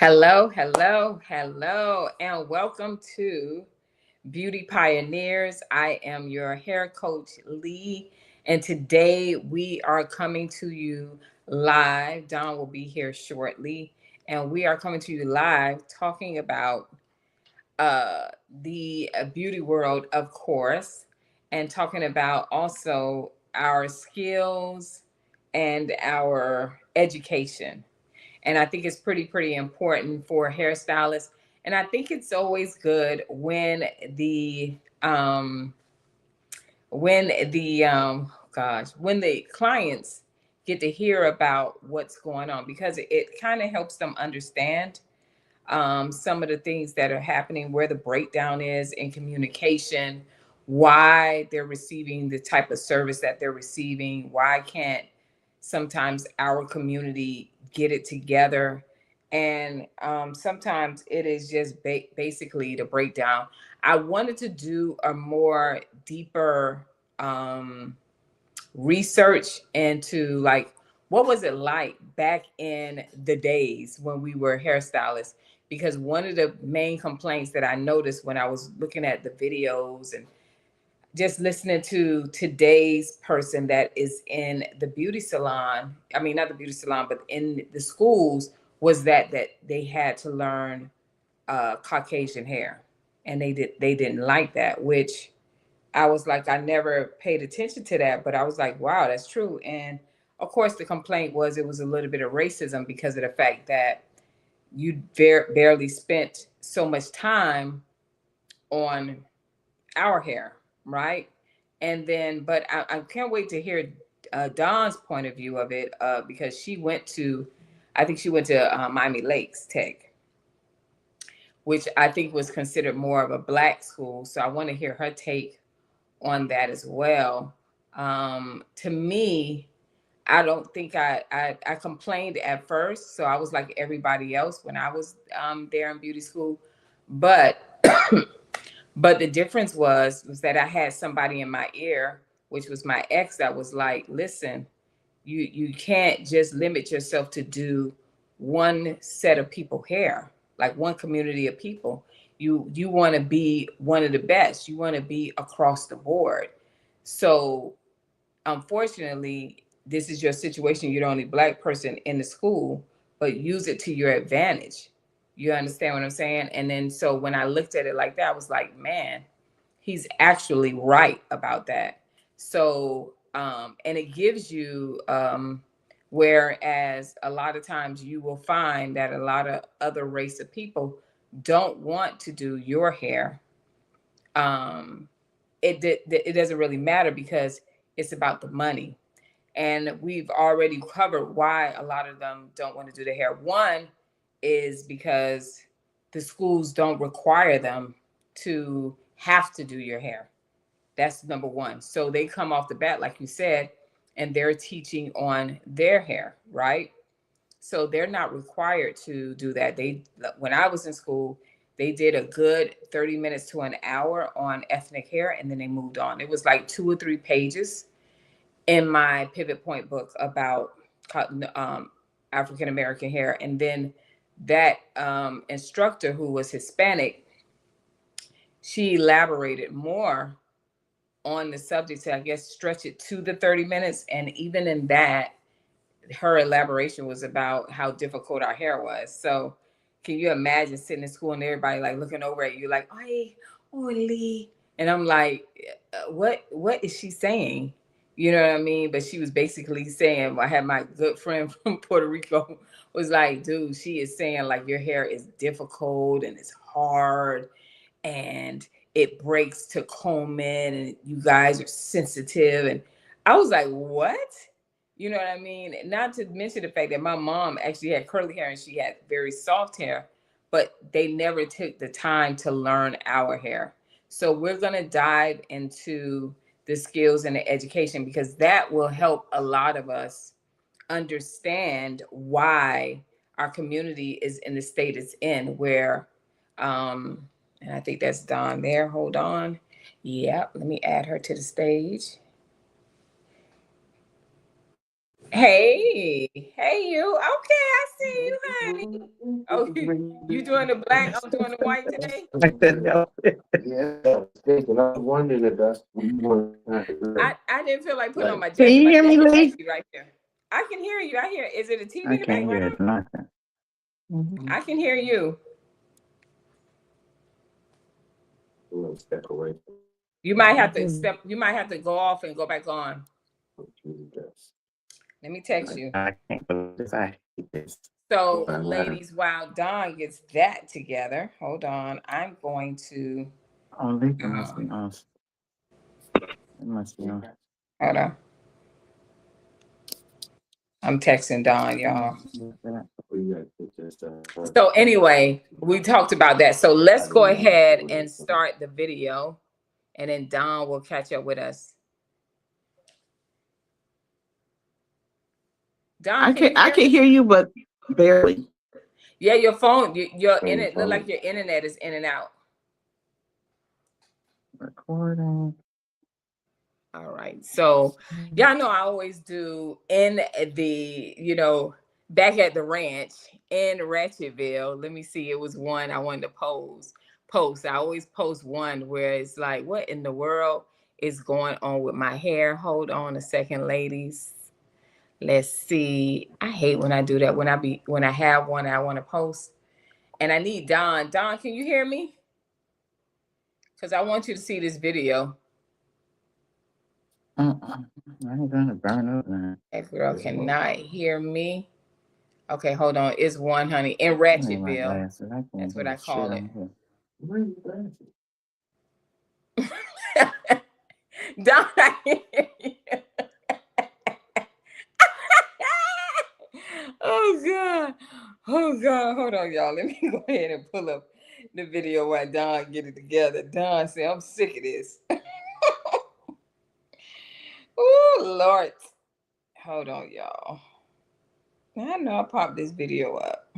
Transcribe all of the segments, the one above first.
Hello, hello, hello, and welcome to Beauty Pioneers. I am your hair coach, Lee, and today we are coming to you live. Don will be here shortly, and we are coming to you live talking about the beauty world, of course, and talking about also our skills and our education. And I think it's pretty important for hairstylists. And I think it's always good the um when the clients get to hear about what's going on, because it kind of helps them understand some of the things that are happening, where the breakdown is in communication, why they're receiving the type of service that they're receiving, why can't sometimes our community get it together. And sometimes it is just basically the breakdown. I wanted to do a more deeper research into, like, what was it like back in the days when we were hairstylists, because one of the main complaints that I noticed when I was looking at the videos and just listening to today's person that is in the beauty salon, I mean not the beauty salon but in the schools, was that they had to learn Caucasian hair, and they didn't like that, which I was like, I never paid attention to that, but I was like, wow, that's true. And of course, the complaint was it was a little bit of racism because of the fact that you barely spent so much time on our hair, right? And then, but I can't wait to hear Dawn's point of view of it, because I think she went to Miami Lakes Tech, which I think was considered more of a black school. So I want to hear her take on that as well. To me, I don't think I complained at first, so I was like everybody else when I was there in beauty school, but but the difference was that I had somebody in my ear, which was my ex, that was like, listen, you can't just limit yourself to do one set of people hair, like one community of people. You want to be one of the best. You want to be across the board. So unfortunately, this is your situation. You're the only black person in the school, but use it to your advantage. You understand what I'm saying? And then so when I looked at it like that, I was like, man, he's actually right about that. So and it gives you whereas a lot of times you will find that a lot of other race of people don't want to do your hair. um it doesn't really matter because it's about the money. And we've already covered why a lot of them don't want to do the hair. One is because the schools don't require them to have to do your hair. That's number one. So they come off the bat, like you said, and they're teaching on their hair, right? So they're not required to do that. When I was in school, they did a good 30 minutes to an hour on ethnic hair, and then they moved on. It was like 2 or 3 pages in my pivot point book about African American hair. And then that instructor, who was Hispanic, she elaborated more on the subject to, I guess, stretch it to the 30 minutes. And even in that, her elaboration was about how difficult our hair was. So can you imagine sitting in school and everybody like looking over at you like, "Hey, Lee," and I'm like, what is she saying? You know what I mean? But she was basically saying, I had my good friend from Puerto Rico was like, dude, she is saying like your hair is difficult and it's hard and it breaks to comb in and you guys are sensitive. And I was like, what? You know what I mean? Not to mention the fact that my mom actually had curly hair and she had very soft hair, but they never took the time to learn our hair. So we're going to dive into the skills and the education, because that will help a lot of us understand why our community is in the state it's in, where and I think that's Dawn there. Hold on. Yep, let me add her to the stage. Hey, hey, you. Okay, I see you, honey. Oh, you doing the black? I'm doing the white today. Yeah, I'm wondering if that's what you want. I didn't feel like putting on my Can jacket. you My hear me, jacket's Lee? actually right there. I can hear you. I hear. Is it a TV I in the can't hear background? it. Nothing. I can hear you. Step away. You might have to step. You might have to go off and go back on. Let me text you. I can't believe this. I hate this. So, ladies, while Dawn gets that together, hold on. I'm going to. Oh, Lee must be on. It must be on. Hold on. I'm texting Dawn, y'all. So anyway, we talked about that. So let's go ahead and start the video, and then Dawn will catch up with us. Dawn, I can hear you, but barely. Yeah, your phone, your internet, look like your internet is in and out. Recording. All right. So y'all know I always do in the, back at the ranch in Ratchetville. Let me see. It was one I wanted to post. I always post one where it's like, what in the world is going on with my hair? Hold on a second, ladies. Let's see. I hate when I do that. When I have one I want to post. And I need Dawn. Dawn, can you hear me? Because I want you to see this video. I ain't gonna burn up now. That girl cannot hear me. Okay, hold on. It's one, honey, in Ratchetville. That's what I call it. Don, I hear you. Oh God. Oh God. Hold on, y'all. Let me go ahead and pull up the video while Don get it together. Don said, I'm sick of this. Oh Lord. Hold on, y'all. I know I popped this video up.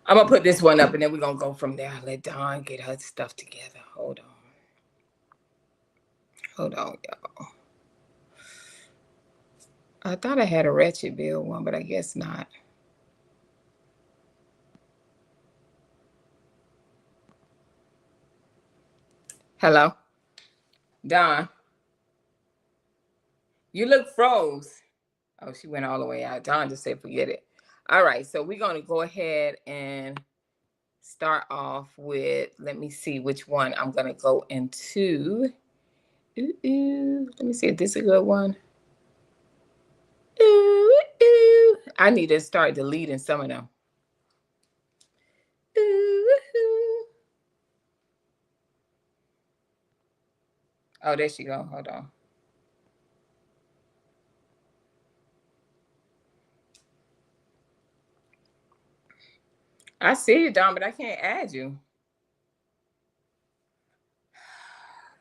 I'm gonna put this one up and then we're gonna go from there. Let Dawn get her stuff together. Hold on, y'all. I thought I had a Ratchetville one, but I guess not. Hello? Dawn. You look froze. Oh, she went all the way out. Dawn just said forget it. All right, so we're gonna go ahead and start off with, let me see which one I'm gonna go into. Let me see if this is a good one. I need to start deleting some of them. Oh, there she go. Hold on. I see you, Dawn, but I can't add you.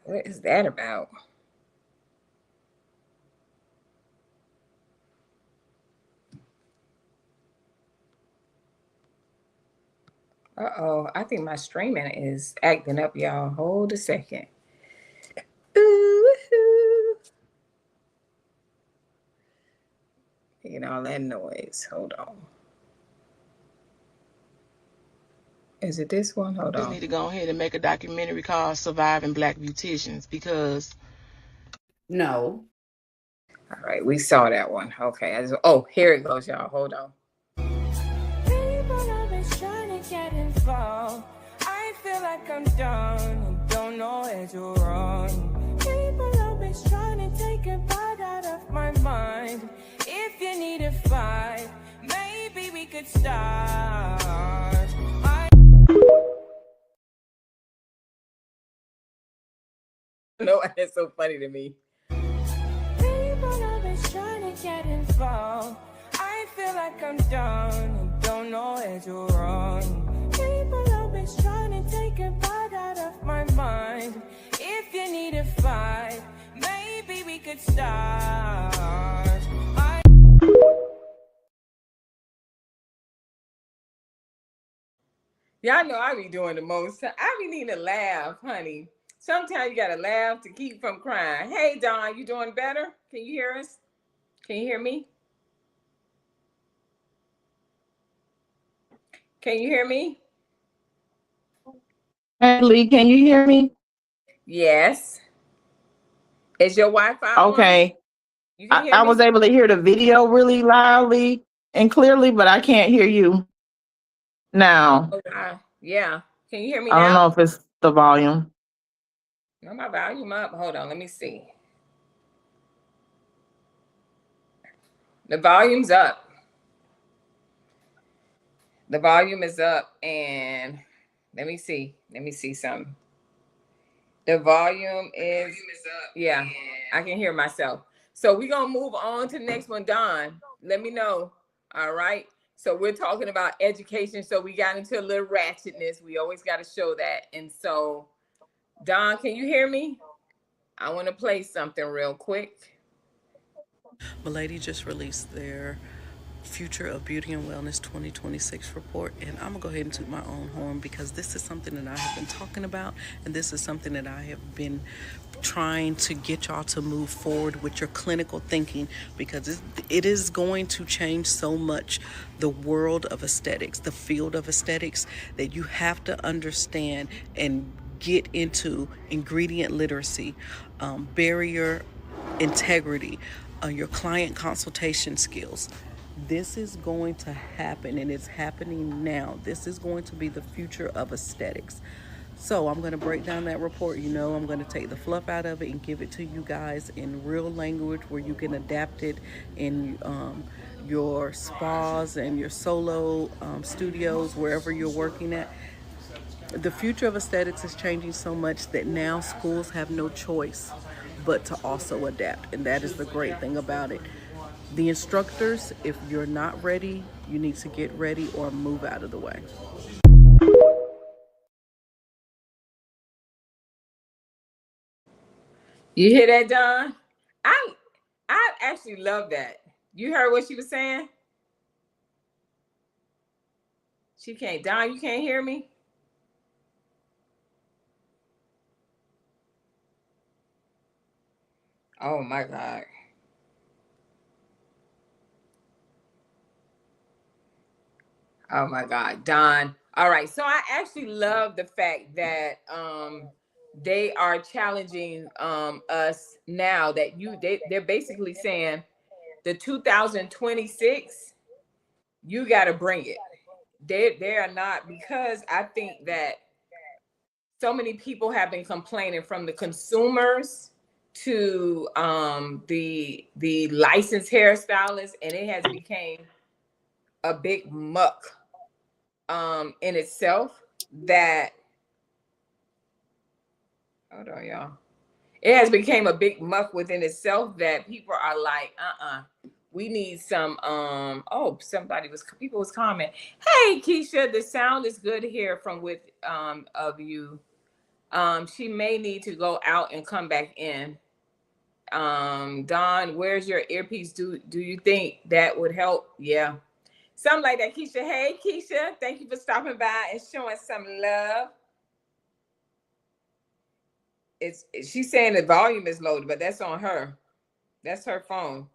What is that about? Uh-oh, I think my streaming is acting up, y'all. Hold a second. Making all that noise. Hold on. Is it this one? Hold on. Just need to go ahead and make a documentary called Surviving Black Beauticians because... No. All right, we saw that one. Okay. Oh, here it goes, y'all. Hold on. I feel like I'm done and don't know where to run. People always trying to take a part out of my mind. If you need a fight, maybe we could start. No, it's so funny to me. People always trying to get involved. I feel like I'm done and don't know where to run. People always trying to take a part out of my mind. If you need a fight, maybe we could start. Y'all know I be doing the most. I be needing to laugh, honey. Sometimes you gotta laugh to keep from crying. Hey, Dawn, you doing better? Can you hear us? Can you hear me? Can you hear me? Lee, can you hear me? Yes. Is your Wi-Fi on? Okay. You can I, hear I me? was able to hear the video really loudly and clearly, but I can't hear you now. Oh, yeah. Can you hear me I don't now? know if it's the volume. No, my volume up. Hold on, let me see. The volume's up. The volume is up, and let me see. Let me see something. The volume is up. Yeah, I can hear myself. So we're gonna move on to the next one. Don, let me know. All right. So we're talking about education. So we got into a little ratchetness. We always got to show that. And so, Don, can you hear me? I want to play something real quick. Milady just released their Future of Beauty and Wellness 2026 report, and I'm gonna go ahead and toot my own horn because this is something that I have been talking about, and this is something that I have been trying to get y'all to move forward with your clinical thinking, because it is going to change so much the world of aesthetics, the field of aesthetics, that you have to understand and get into ingredient literacy, barrier integrity, your client consultation skills. This is going to happen, and it's happening now. This is going to be the future of aesthetics. So I'm going to break down that report. You know, I'm going to take the fluff out of it and give it to you guys in real language where you can adapt it in your spas and your solo studios, wherever you're working at. The future of aesthetics is changing so much that now schools have no choice but to also adapt. And that is the great thing about it. The instructors, if you're not ready, you need to get ready or move out of the way. You hear that, Don? I actually love that. You heard what she was saying? She can't. Don, you can't hear me? Oh my God. Oh my God, Don. All right. So I actually love the fact that they are challenging us now that they're basically saying the 2026, you gotta bring it. They are not, because I think that so many people have been complaining, from the consumers to the licensed hairstylists, and it has become a big muck in itself, that, hold on y'all, it has become a big muck within itself, that people are like, we need some oh, people was commenting, hey Keisha, the sound is good here from with of you. She may need to go out and come back in. Don, where's your earpiece? Do you think that would help? Yeah, something like that. Keisha, hey Keisha, thank you for stopping by and showing some love. She's saying the volume is low, but that's on her. That's her phone.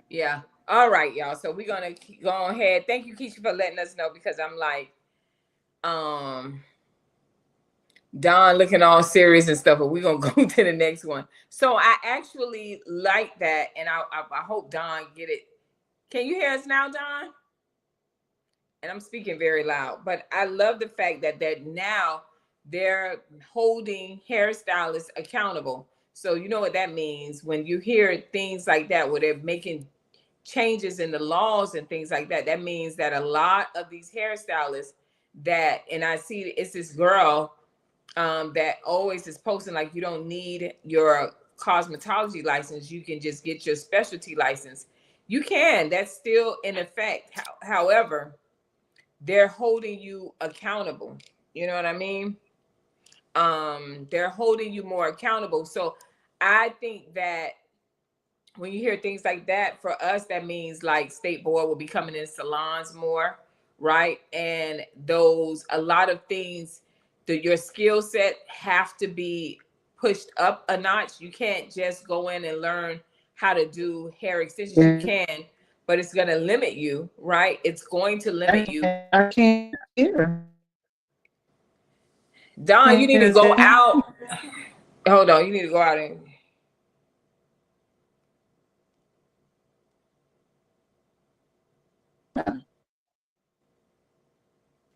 Yeah. All right, y'all. So we're gonna go ahead. Thank you, Keisha, for letting us know, because I'm like, Don looking all serious and stuff, but we're gonna go to the next one. So I actually like that, and I hope Don get it. Can you hear us now, Don? And I'm speaking very loud, but I love the fact that now they're holding hairstylists accountable. So you know what that means when you hear things like that, where they're making changes in the laws and things like that. That means that a lot of these hairstylists and I see it's this girl that always is posting like, you don't need your cosmetology license, you can just get your specialty license. You can, that's still in effect. However, they're holding you accountable. You know what I mean? They're holding you more accountable. So I think that when you hear things like that, for us, that means like State Board will be coming in salons more, right? And a lot of things that your skill set have to be pushed up a notch. You can't just go in and learn how to do hair extensions. You can, but it's going to limit you, right? It's going to limit you. I can't hear. Don, you need to go out. Hold on, you need to go out and.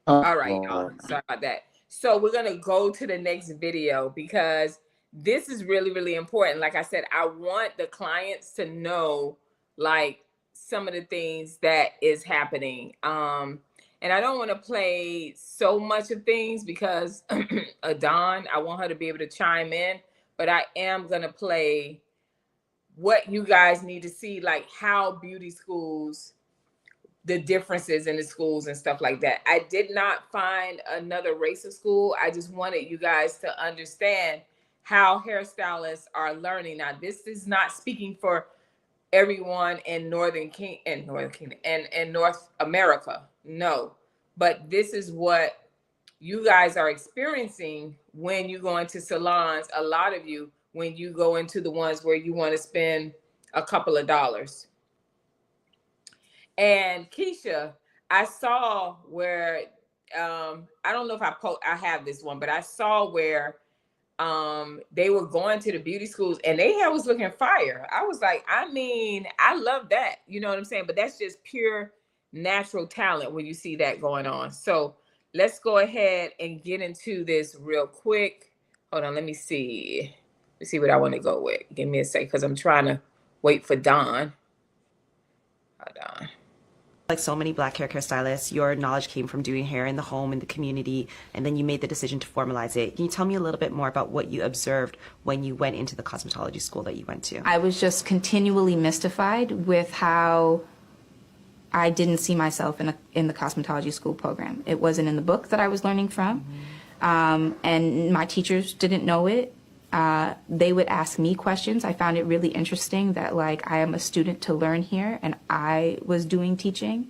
All right, y'all. Sorry about that. So we're gonna go to the next video because this is really, really important. Like I said, I want the clients to know like some of the things that is happening. And I don't want to play so much of things because Dawn, I want her to be able to chime in, but I am gonna play what you guys need to see, like how beauty schools, the differences in the schools and stuff like that. I did not find another race of school. I just wanted you guys to understand how hairstylists are learning. Now, this is not speaking for everyone in North America. No, but this is what you guys are experiencing when you go into salons. A lot of you, when you go into the ones where you want to spend a couple of dollars. And Keisha, I saw where I don't know if I have this one, but I saw where they were going to the beauty schools and they was looking fire. I was like, I mean, I love that. You know what I'm saying? But that's just pure natural talent when you see that going on. So let's go ahead and get into this real quick. Hold on, let me see. Let's see what I want to go with. Give me a sec because I'm trying to wait for Dawn. Hold on. Like so many Black hairstylists, your knowledge came from doing hair in the home, in the community, and then you made the decision to formalize it. Can you tell me a little bit more about what you observed when you went into the cosmetology school that you went to? I was just continually mystified with how I didn't see myself in the cosmetology school program. It wasn't in the book that I was learning from, and my teachers didn't know it. They would ask me questions. I found it really interesting that like I am a student to learn here and I was doing teaching.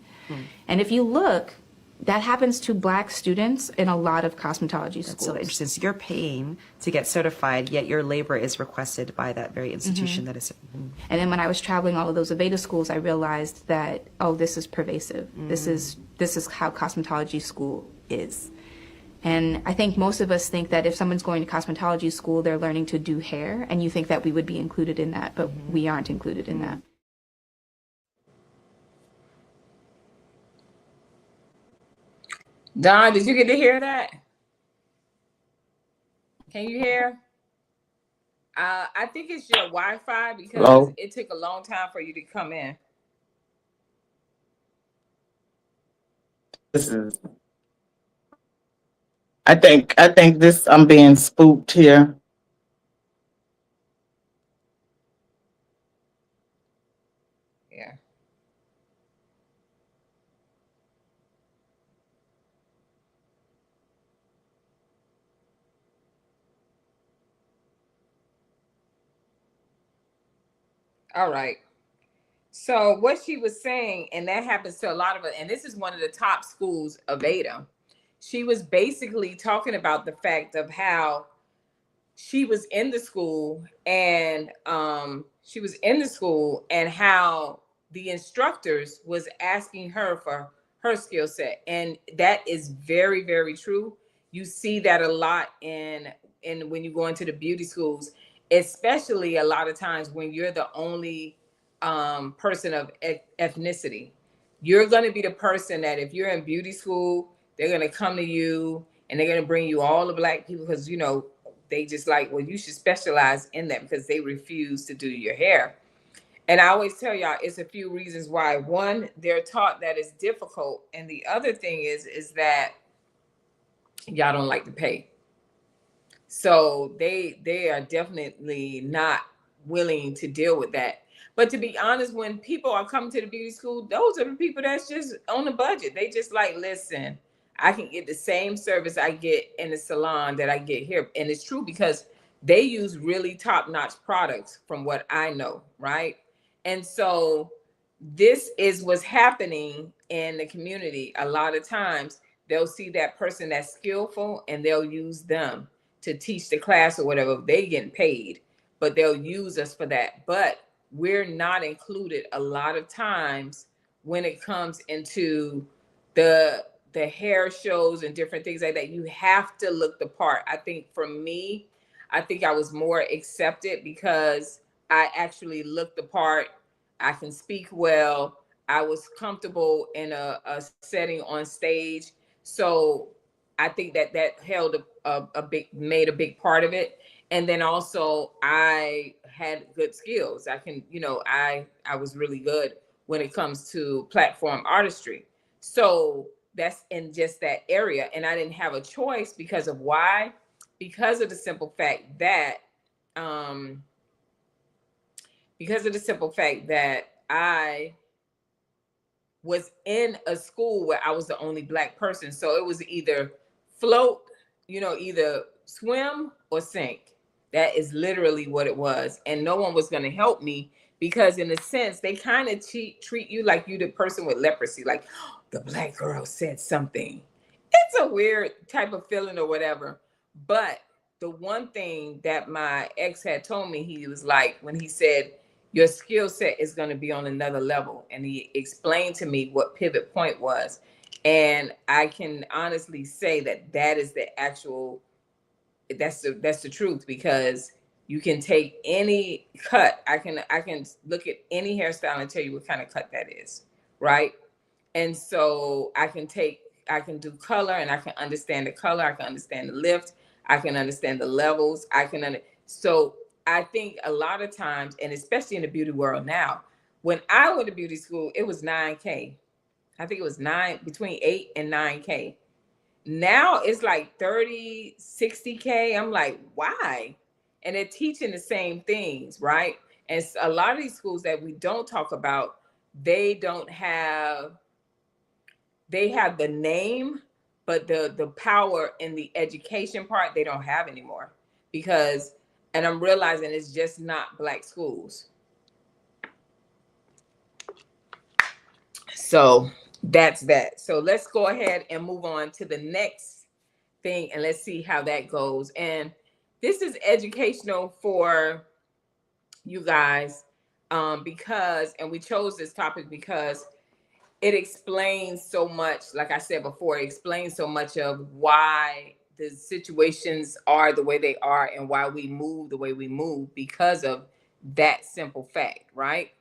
And if you look, that happens to Black students in a lot of cosmetology schools. That's so interesting. So you're paying to get certified, yet your labor is requested by that very institution that is. And then when I was traveling all of those Aveda schools, I realized that, oh, this is pervasive. This is how cosmetology school is. And I think most of us think that if someone's going to cosmetology school, they're learning to do hair, and you think that we would be included in that, but we aren't included in that. Don, did you get to hear that? Can you hear? I think it's your Wi-Fi because it took a long time for you to come in. I think this, I'm being spooked here. Yeah. All right. So what she was saying, and that happens to a lot of us, and this is one of the top schools of Aveda. She was basically talking about the fact of how she was in the school and how the instructors was asking her for her skill set. And that is very, very true. You see that a lot in when you go into the beauty schools, especially a lot of times when you're the only person of ethnicity. You're going to be the person that if you're in beauty school, they're going to come to you and they're going to bring you all the Black people because, you know, they just like, well, you should specialize in that because they refuse to do your hair. And I always tell y'all, it's a few reasons why. One, they're taught that it's difficult. And the other thing is that y'all don't like to pay. So they are definitely not willing to deal with that. But to be honest, when people are coming to the beauty school, those are the people that's just on a budget. They just like, listen, I can get the same service I get in the salon that I get here. And it's true because they use really top-notch products from what I know, right? And so this is what's happening in the community, a lot of times they'll see that person that's skillful and they'll use them to teach the class or whatever. They getting paid, but they'll use us for that. But we're not included a lot of times when it comes into the hair shows and different things like that. You have to look the part. I think for me, I think I was more accepted because I actually looked the part. I can speak well. I was comfortable in a setting on stage. So I think that held a big, made a big part of it. And then also I had good skills. I can, I was really good when it comes to platform artistry. So that's in just that area. And I didn't have a choice because of why? Because of the simple fact that, um, I was in a school where I was the only Black person. So it was either float, either swim or sink. That is literally what it was. And no one was going to help me because, in a sense, they kind of treat you like you the person with leprosy. Like, oh, the Black girl said something. It's a weird type of feeling or whatever. But the one thing that my ex had told me, he was like, when he said, your skill set is going to be on another level. And he explained to me what pivot point was. And I can honestly say that is the actual, that's the truth, because you can take any cut. I can look at any hairstyle and tell you what kind of cut that is, right? And so I can do color, and I can understand the color. I can understand the lift. I can understand the levels. So I think a lot of times, and especially in the beauty world now, when I went to beauty school, it was 9K. I think it was between 8 and 9K. Now it's like 30, 60K. I'm like, why? And they're teaching the same things, right? And a lot of these schools that we don't talk about, they have the name, but the power in the education part, they don't have anymore. Because, and I'm realizing it's just not Black schools. So that's that. So let's go ahead and move on to the next thing, and let's see how that goes. And this is educational for you guys, because, and we chose this topic because it explains so much. Like I said before, it explains so much of why the situations are the way they are and why we move the way we move because of that simple fact, right?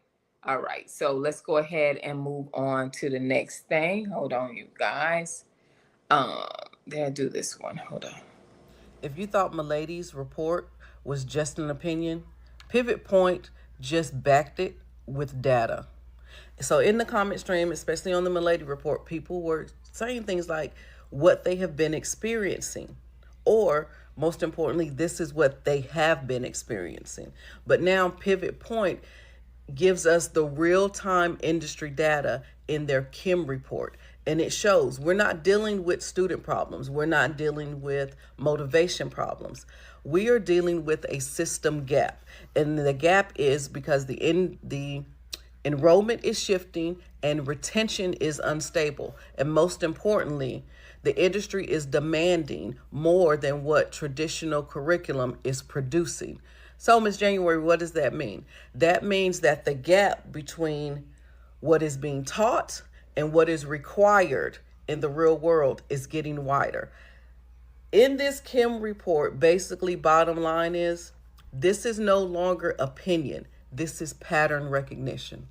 All right, so let's go ahead and move on to the next thing. Hold on, you guys. Did I do this one? Hold on. If you thought Milady's report was just an opinion, Pivot Point just backed it with data. So in the comment stream, especially on the Milady report, people were saying things like what they have been experiencing, or most importantly, this is what they have been experiencing. But now Pivot Point gives us the real-time industry data in their Kim report. And it shows we're not dealing with student problems. We're not dealing with motivation problems. We are dealing with a system gap. And the gap is because the enrollment is shifting and retention is unstable. And most importantly, the industry is demanding more than what traditional curriculum is producing. So, Ms. January, what does that mean? That means that the gap between what is being taught and what is required in the real world is getting wider. In this Kim report, basically, bottom line is, this is no longer opinion. This is pattern recognition.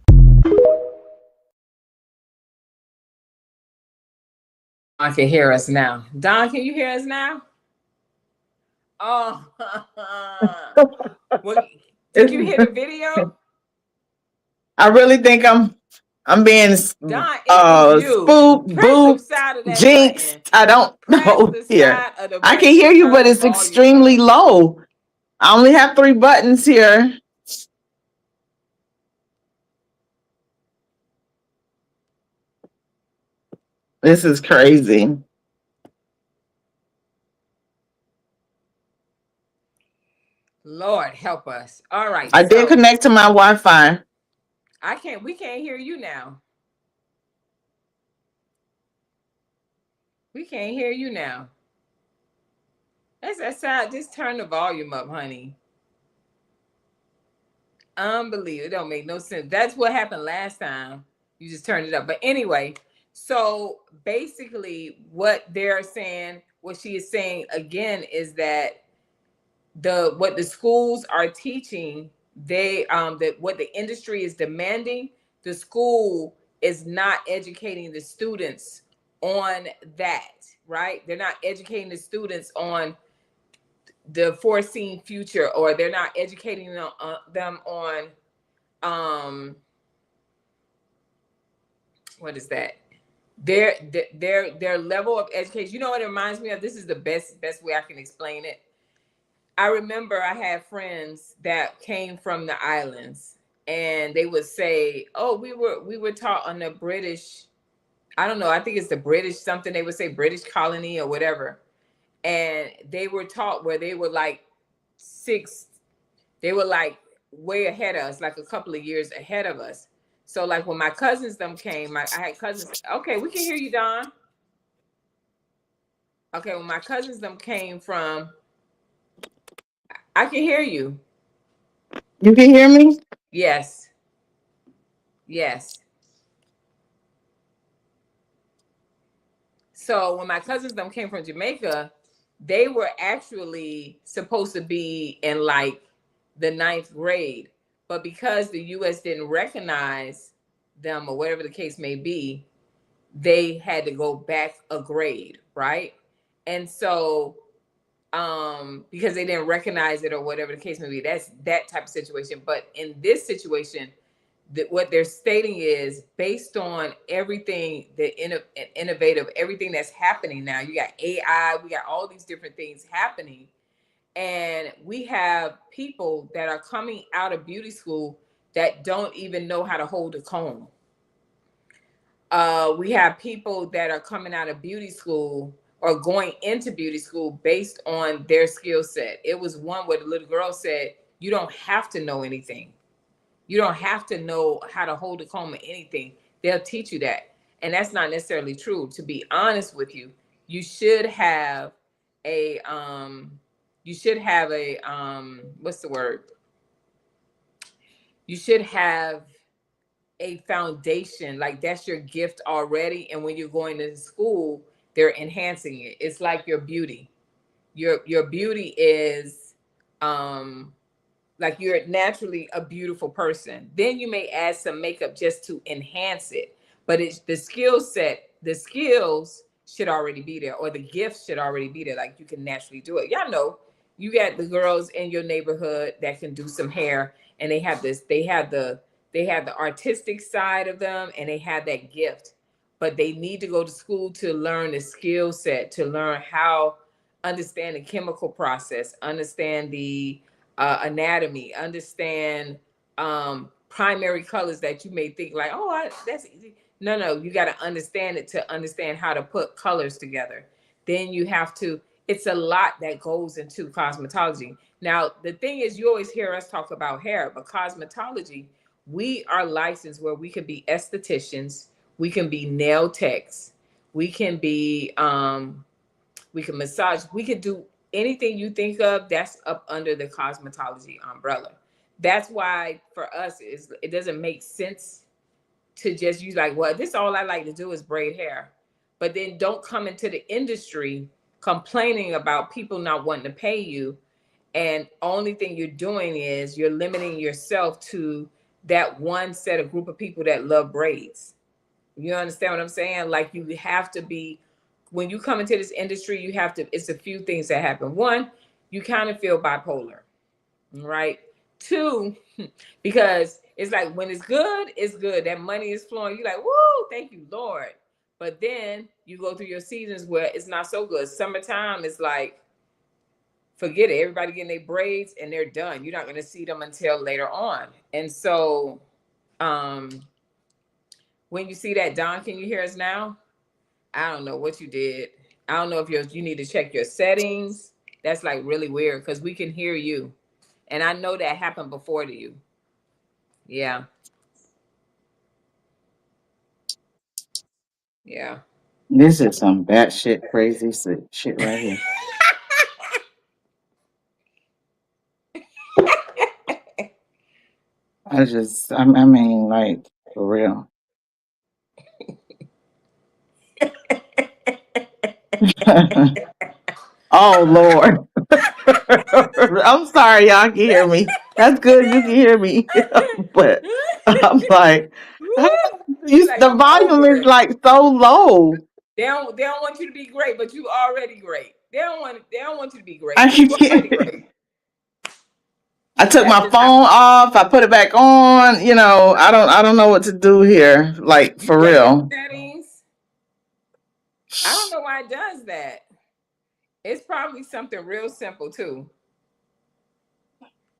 I can hear us now. Don, can you hear us now? Oh, well, did you hear the video? I really think I'm being Don, it is you. spooked, Press the booped, side of that jinxed. button. I don't Press know the here. side of the I button can hear to you, but turn the it's volume extremely up. low. I only have 3 buttons here. This is crazy. Lord help us. All right. I did connect to my Wi-Fi. We can't hear you now. We can't hear you now. That's that sound. Just turn the volume up, honey. Unbelievable. It don't make no sense. That's what happened last time. You just turned it up. But anyway, so basically what they're saying, what she is saying again is that what the schools are teaching, they that what the industry is demanding, the school is not educating the students on that, right? They're not educating the students on the foreseen future, or they're not educating them on what is that, their level of education. You know what it reminds me of? This is the best way I can explain it. I remember I had friends that came from the islands, and they would say, oh, we were taught on the British, I don't know, I think it's the British something, they would say British colony or whatever. And they were taught where they were like six, they were like way ahead of us, like a couple of years ahead of us. So like when my cousins them came, I had cousins. Okay, we can hear you, Don. Okay, when my cousins them came from, I can hear you. You can hear me? Yes, yes. So when my cousins them came from Jamaica, they were actually supposed to be in like the ninth grade, but because the U.S. didn't recognize them or whatever the case may be, they had to go back a grade, right? And so because they didn't recognize it or whatever the case may be, that's that type of situation. But in this situation, what they're stating is based on everything, innovative, everything that's happening now. You got AI, we got all these different things happening, and we have people that are coming out of beauty school that don't even know how to hold a comb. We have people that are coming out of beauty school or going into beauty school based on their skill set. It was one where the little girl said, you don't have to know anything. You don't have to know how to hold a comb or anything. They'll teach you that. And that's not necessarily true. To be honest with you, you should have a what's the word? You should have a foundation, like that's your gift already, and when you're going to school, they're enhancing it. It's like your beauty. Your beauty is um like you're naturally a beautiful person. Then you may add some makeup just to enhance it. But it's the skill set, the skills should already be there, or the gifts should already be there. Like you can naturally do it. Y'all know you got the girls in your neighborhood that can do some hair, and they have this, they have the artistic side of them, and they have that gift. But they need to go to school to learn the skill set, to learn how understand the chemical process, understand the anatomy, understand primary colors that you may think like, oh, that's easy. No, you got to understand it to understand how to put colors together. Then you have to, it's a lot that goes into cosmetology. Now, the thing is, you always hear us talk about hair, but cosmetology, we are licensed where we can be estheticians, we can be nail techs, we can be we can massage, we can do anything you think of that's up under the cosmetology umbrella. That's why for us is it doesn't make sense to just use like, well, this all I like to do is braid hair. But then don't come into the industry complaining about people not wanting to pay you, and only thing you're doing is you're limiting yourself to that one set of group of people that love braids. You understand what I'm saying? Like you have to be, when you come into this industry, you have to, it's a few things that happen. One, you kind of feel bipolar, right? Two, because it's like when it's good, it's good. That money is flowing. You're like, woo, thank you, Lord. But then you go through your seasons where it's not so good. Summertime is like, forget it. Everybody getting their braids and they're done. You're not going to see them until later on. And so, when you see that, Don, can you hear us now? I don't know what you did. I don't know if you need to check your settings. That's like really weird because we can hear you. And I know that happened before to you. Yeah. Yeah. This is some batshit crazy shit right here. I mean, like, for real. Oh, Lord. I'm sorry, y'all can hear me. That's good, you can hear me. But I'm like, You like, the I'm volume over is it. like so low. They don't want you to be great, but you already great. They don't want you to be great. I You already can't. great. I took That's my just how phone off. I put it back on. I don't know what to do here. Like, you for check your real. settings. I don't know why it does that. It's probably something real simple too.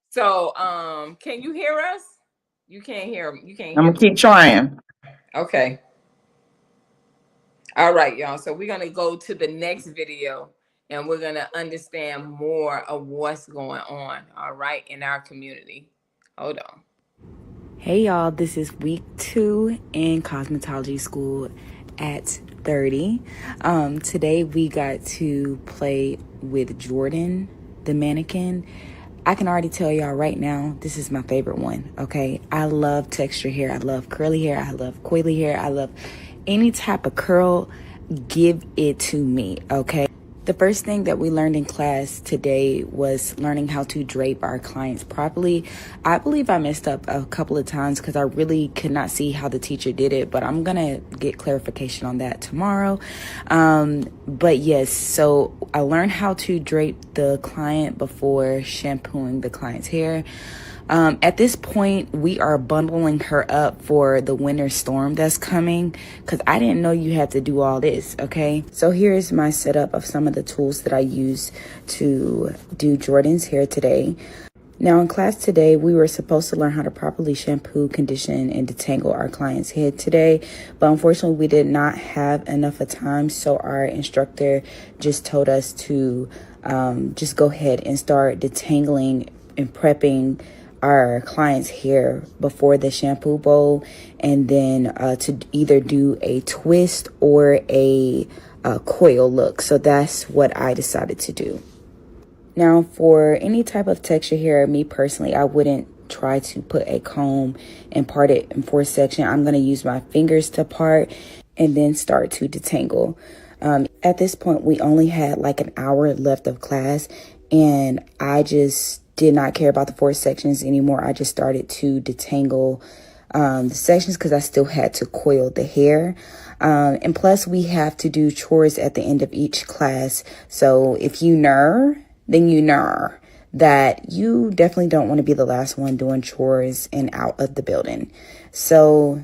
So, can you hear us? You can't hear. You can't I'm hear gonna me. keep trying. Okay. All right, y'all. So we're gonna go to the next video, and we're gonna understand more of what's going on. All right, in our community. Hold on. Hey y'all, this is week 2 in cosmetology school at 30. Today we got to play with Jordan, the mannequin. I can already tell y'all right now, this is my favorite one, okay? I love texture hair. I love curly hair. I love coily hair. I love any type of curl. Give it to me, okay? The first thing that we learned in class today was learning how to drape our clients properly. I believe I messed up a couple of times because I really could not see how the teacher did it, but I'm going to get clarification on that tomorrow. But yes, so I learned how to drape the client before shampooing the client's hair. At this point, we are bundling her up for the winter storm that's coming because I didn't know you had to do all this, okay? So here's my setup of some of the tools that I use to do Jordan's hair today. Now in class today, we were supposed to learn how to properly shampoo, condition, and detangle our client's head today, but unfortunately we did not have enough of time, so our instructor just told us to just go ahead and start detangling and prepping our client's hair before the shampoo bowl, and then to either do a twist or a coil look. So that's what I decided to do. Now, for any type of texture hair, me personally, I wouldn't try to put a comb and part it in 4 sections. I'm going to use my fingers to part and then start to detangle. At this point, we only had like an hour left of class, and I just did not care about the 4 sections anymore. I just started to detangle the sections because I still had to coil the hair. And plus, we have to do chores at the end of each class. So if you know, then you know that you definitely don't want to be the last one doing chores and out of the building. So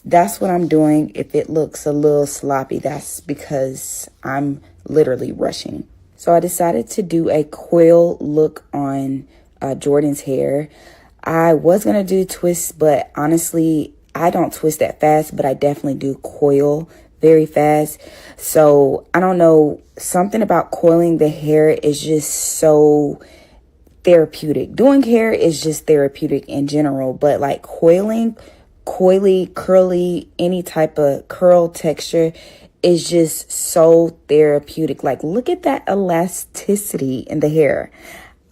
that's what I'm doing. If it looks a little sloppy, that's because I'm literally rushing. So I decided to do a coil look on Jordan's hair. I was going to do twists, but honestly, I don't twist that fast, but I definitely do coil very fast. So I don't know, something about coiling the hair is just so therapeutic. Doing hair is just therapeutic in general, but like coiling, coily, curly, any type of curl texture is just so therapeutic. Like, look at that elasticity in the hair.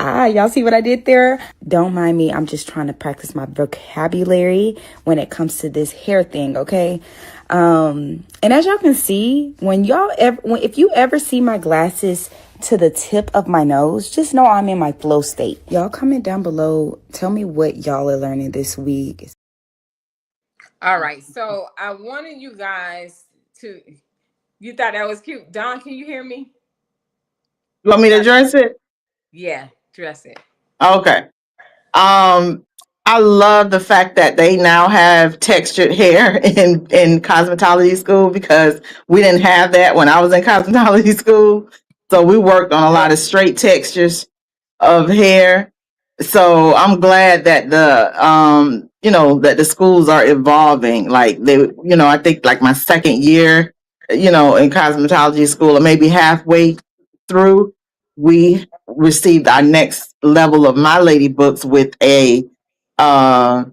Y'all see what I did there? Don't mind me. I'm just trying to practice my vocabulary when it comes to this hair thing, okay? And as y'all can see, if you ever see my glasses to the tip of my nose, just know I'm in my flow state. Y'all comment down below. Tell me what y'all are learning this week. All right. So I wanted you guys to. You thought that was cute, Don? Can you hear me? You want me to address it? Yeah, dress it. Okay. I love the fact that they now have textured hair in cosmetology school because we didn't have that when I was in cosmetology school. So we worked on a lot of straight textures of hair. So I'm glad that that the schools are evolving. Like I think like my second year, in cosmetology school, or maybe halfway through, we received our next level of My Lady books with a I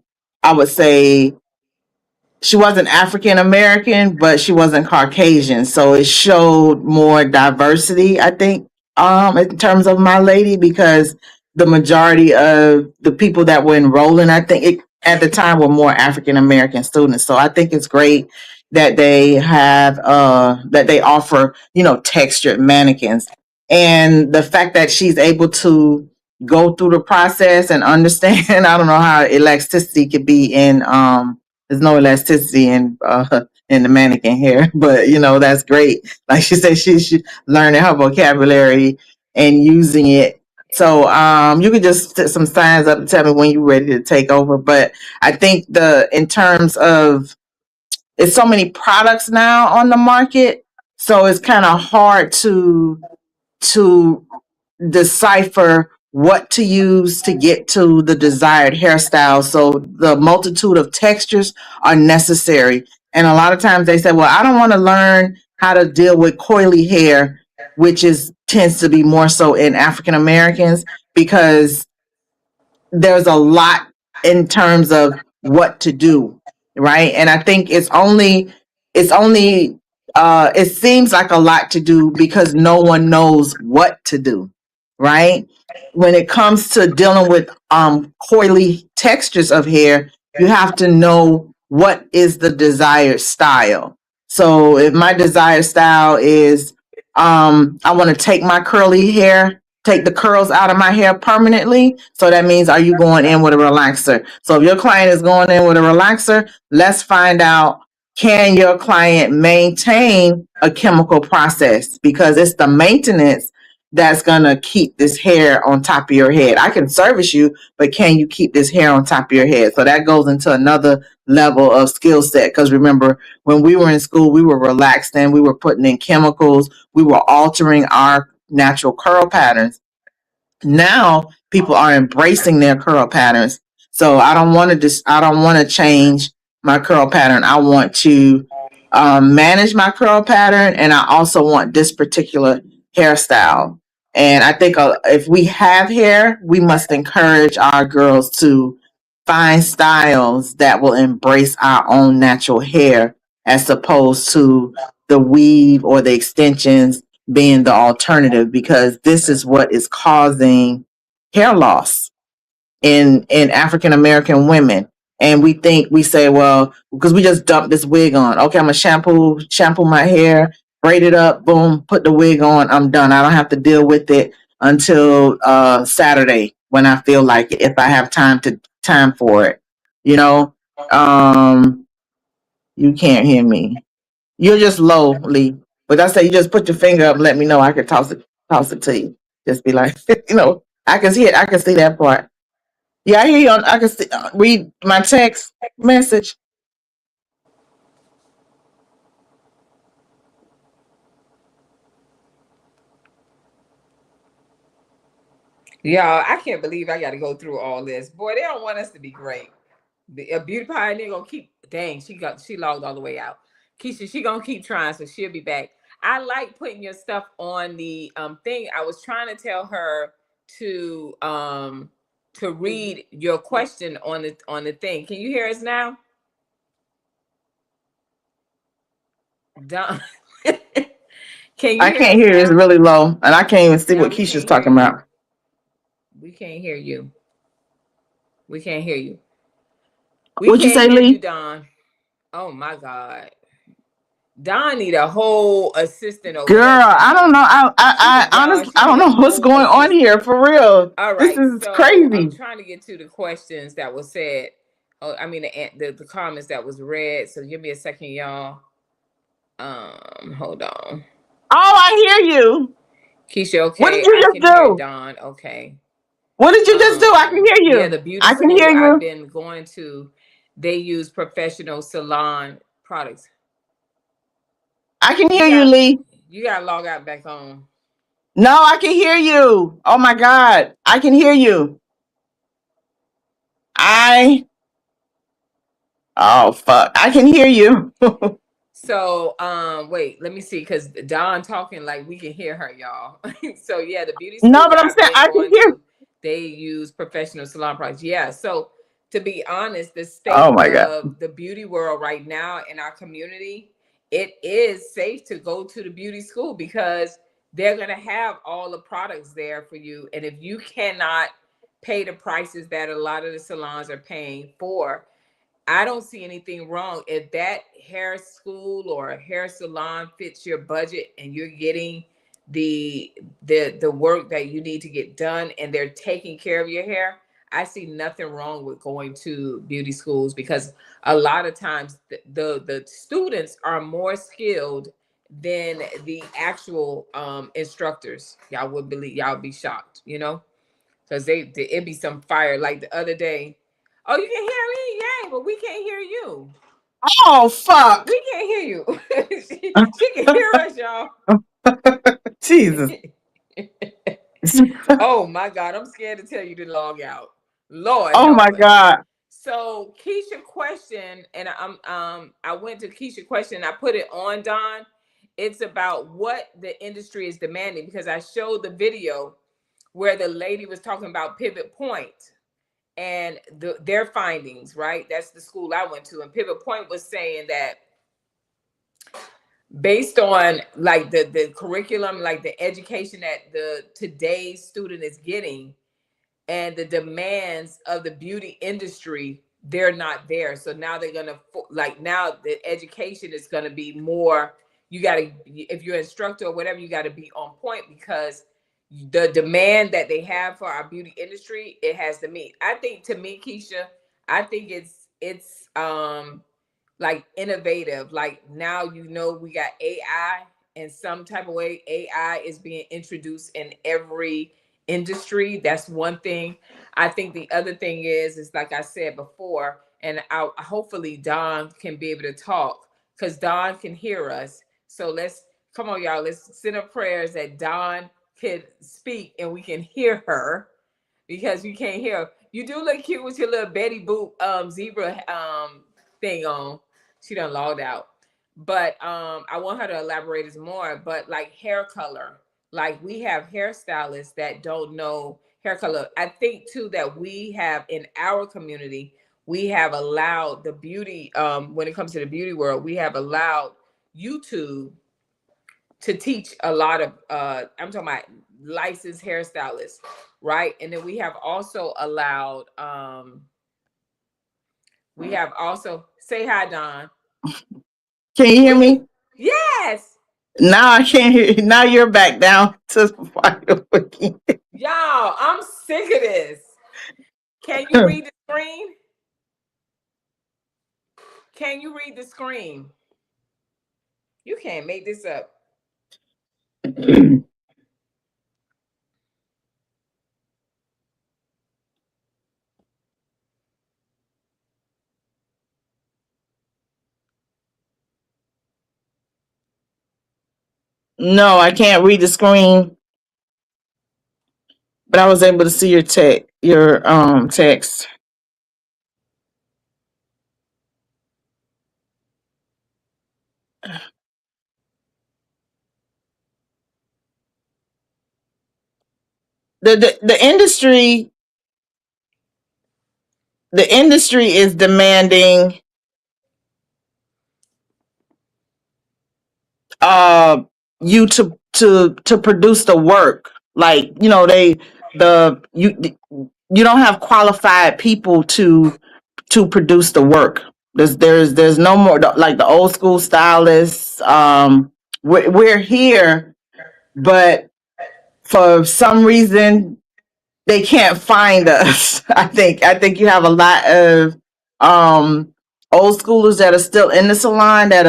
would say she wasn't African American, but she wasn't Caucasian. So it showed more diversity, I think, in terms of my lady, because the majority of the people that were enrolling, I think at the time were more African American students. So I think it's great that they have that they offer, textured mannequins. And the fact that she's able to go through the process and understand, I don't know how elasticity could be in there's no elasticity in the mannequin hair, but that's great. Like she said, she's learning her vocabulary and using it. So you could just set some signs up and tell me when you're ready to take over. But I think in terms of, it's so many products now on the market, so it's kind of hard to decipher what to use to get to the desired hairstyle. So the multitude of textures are necessary. And a lot of times they say, well, I don't want to learn how to deal with coily hair, which tends to be more so in African Americans, because there's a lot in terms of what to do, right? And I think it seems like a lot to do because no one knows what to do, right? When it comes to dealing with coily textures of hair, you have to know what is the desired style. So if my desired style is I want to take my curly hair, take the curls out of my hair permanently. So that means, are you going in with a relaxer? So if your client is going in with a relaxer, let's find out, can your client maintain a chemical process? Because it's the maintenance that's going to keep this hair on top of your head. I can service you, but can you keep this hair on top of your head? So that goes into another level of skill set. Because remember, when we were in school, we were relaxed and we were putting in chemicals. We were altering our natural curl patterns. Now people are embracing their curl patterns. So I don't want to change my curl pattern. I want to manage my curl pattern, and I also want this particular hairstyle. And I think if we have hair, we must encourage our girls to find styles that will embrace our own natural hair, as opposed to the weave or the extensions being the alternative, because this is what is causing hair loss in African American women. And we say, well, because we just dumped this wig on. Okay, I'm gonna shampoo my hair, braid it up, boom, put the wig on, I'm done. I don't have to deal with it until Saturday when I feel like it, if I have time for it. You know, you can't hear me. You're just low, Lee. But I say you just put your finger up and let me know. I can toss it to you. Just be like, I can see it. I can see that part. Yeah, I hear you. I can see, read my text message. Y'all, I can't believe I got to go through all this. Boy, they don't want us to be great. A beauty pioneer gonna keep. Dang, she logged all the way out. Keisha, she gonna keep trying, so she'll be back. I like putting your stuff on the thing. I was trying to tell her to read your question on the thing. Can you hear us now? Don, can you I hear can't us hear you. It's now? really low, and I can't even see Now what we Keisha's can't hear talking you. about. We can't hear you. We can't hear you. We What'd you can't say, hear you, Lee? Don. Oh my God. Don need a whole assistant over Girl, there I don't somewhere. know. I Y'all, honestly, she I don't need a know what's whole going on assistant. here for real. All This right, is so I'm crazy. trying to get to the questions that was said. Oh, I mean the comments that was read. So give me a second, y'all. Hold on. Oh, I hear you. Keisha, What did okay, you I just can hear do? Don. Okay. What did you just do? I can hear Yeah, you. the beauty I can hear school I've you. been going to, they use professional salon products. I can You hear you, got Lee. you got to log out back on. No, I can hear you. Oh my God. I can hear you. I, oh fuck. I can hear you. So, wait, let me see, because Dawn talking like we can hear her, y'all. So, yeah, the beauty No, school but I'm I've saying been I can going hear. to, they use professional salon products. Yeah. So, to be honest, the Oh state my God. of the beauty world right now in our community, it is safe to go to the beauty school because they're going to have all the products there for you. And if you cannot pay the prices that a lot of the salons are paying for, I don't see anything wrong if that hair school or hair salon fits your budget and you're getting the work that you need to get done and they're taking care of your hair. I see nothing wrong with going to beauty schools because a lot of times the students are more skilled than the actual instructors. Y'all would believe, y'all be shocked, you know, because it be some fire like the other day. Oh, you can hear me? Yay, but we can't hear you. Oh fuck. We can't hear you. she can hear us, y'all. Jesus. Oh my God, I'm scared to tell you to log out. Lord Oh help my us. God. So Keisha question, and I went to Keisha question. I put it on Don. It's about what the industry is demanding because I showed the video where the lady was talking about Pivot Point and their findings. Right, that's the school I went to, and Pivot Point was saying that based on like the curriculum, like the education that the today's student is getting and the demands of the beauty industry, they're not there. So now they're gonna like now the education is gonna be more. You gotta, if you're an instructor or whatever, you gotta be on point because the demand that they have for our beauty industry, it has to meet. I think to me, Keisha, I think it's like innovative. Like now, you know, we got AI in some type of way. AI is being introduced in every industry. That's one thing. I think the other thing is like I said before, and I hopefully Don can be able to talk because Don can hear us. So let's come on, y'all. Let's send up prayers that Don can speak and we can hear her because we can't hear her. You do look cute with your little Betty Boop zebra thing on. She done logged out. But I want her to elaborate as more. But like hair color, like we have hairstylists that don't know hair color. I think too that we have in our community, we have allowed the beauty, when it comes to the beauty world, we have allowed YouTube to teach a lot of I'm talking about licensed hairstylists, right? And then we have also allowed we have also say hi, Don. Can you hear me? Yes. Now I can't hear you. Now you're back down to fireworking. Y'all, I'm sick of this. Can you read the screen? Can you read the screen? You can't make this up. No, I can't read the screen, but I was able to see your text. The industry is demanding you to produce the work. Like, you know, you don't have qualified people to produce the work. There's no more like the old school stylists. We're here, but for some reason they can't find us. I think you have a lot of um old schoolers that are still in the salon that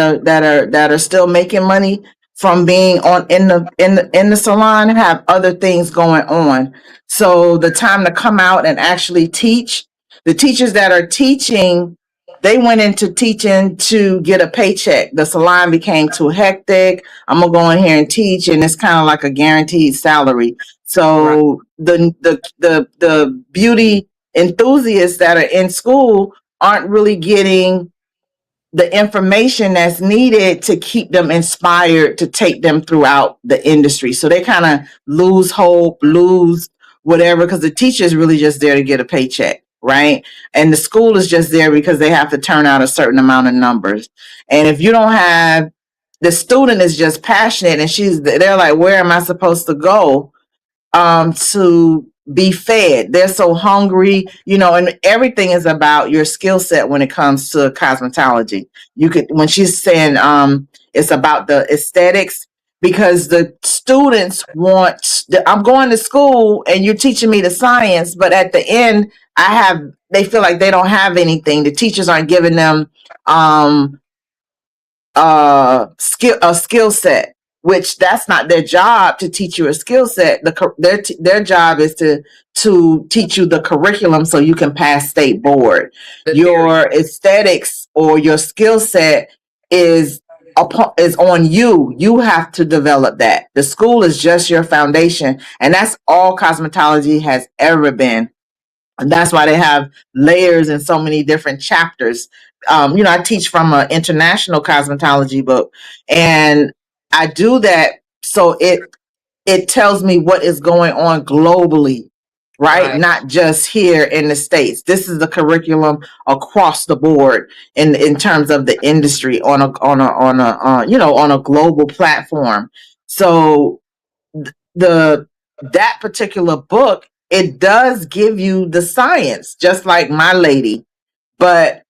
are still making money from being on in the salon and have other things going on. So the time to come out and actually teach, the teachers that are teaching, they went into teaching to get a paycheck. The salon became too hectic. I'm gonna go in here and teach, and it's kind of like a guaranteed salary. So the beauty enthusiasts that are in school aren't really getting the information that's needed to keep them inspired to take them throughout the industry. So they kind of lose hope, lose whatever, because the teacher is really just there to get a paycheck. right? And the school is just there because they have to turn out a certain amount of numbers. And if you don't have, the student is just passionate and they're like, where am I supposed to go to be fed? They're so hungry, and everything is about your skill set when it comes to cosmetology. When she's saying it's about the aesthetics, because the students I'm going to school and you're teaching me the science, but at the end they feel like they don't have anything. The teachers aren't giving them um skill set, which that's not their job to teach you a skill set. Their job is to teach you the curriculum so you can pass state board. The theory. Your aesthetics or your skill set is is on you. You have to develop that. The school is just your foundation, and that's all cosmetology has ever been. And that's why they have layers and so many different chapters. I teach from an international cosmetology book, and I do that so it tells me what is going on globally, right? Right. Not just here in the States. This is the curriculum across the board in terms of the industry on a global platform. So the that particular book, it does give you the science, just like My Lady, but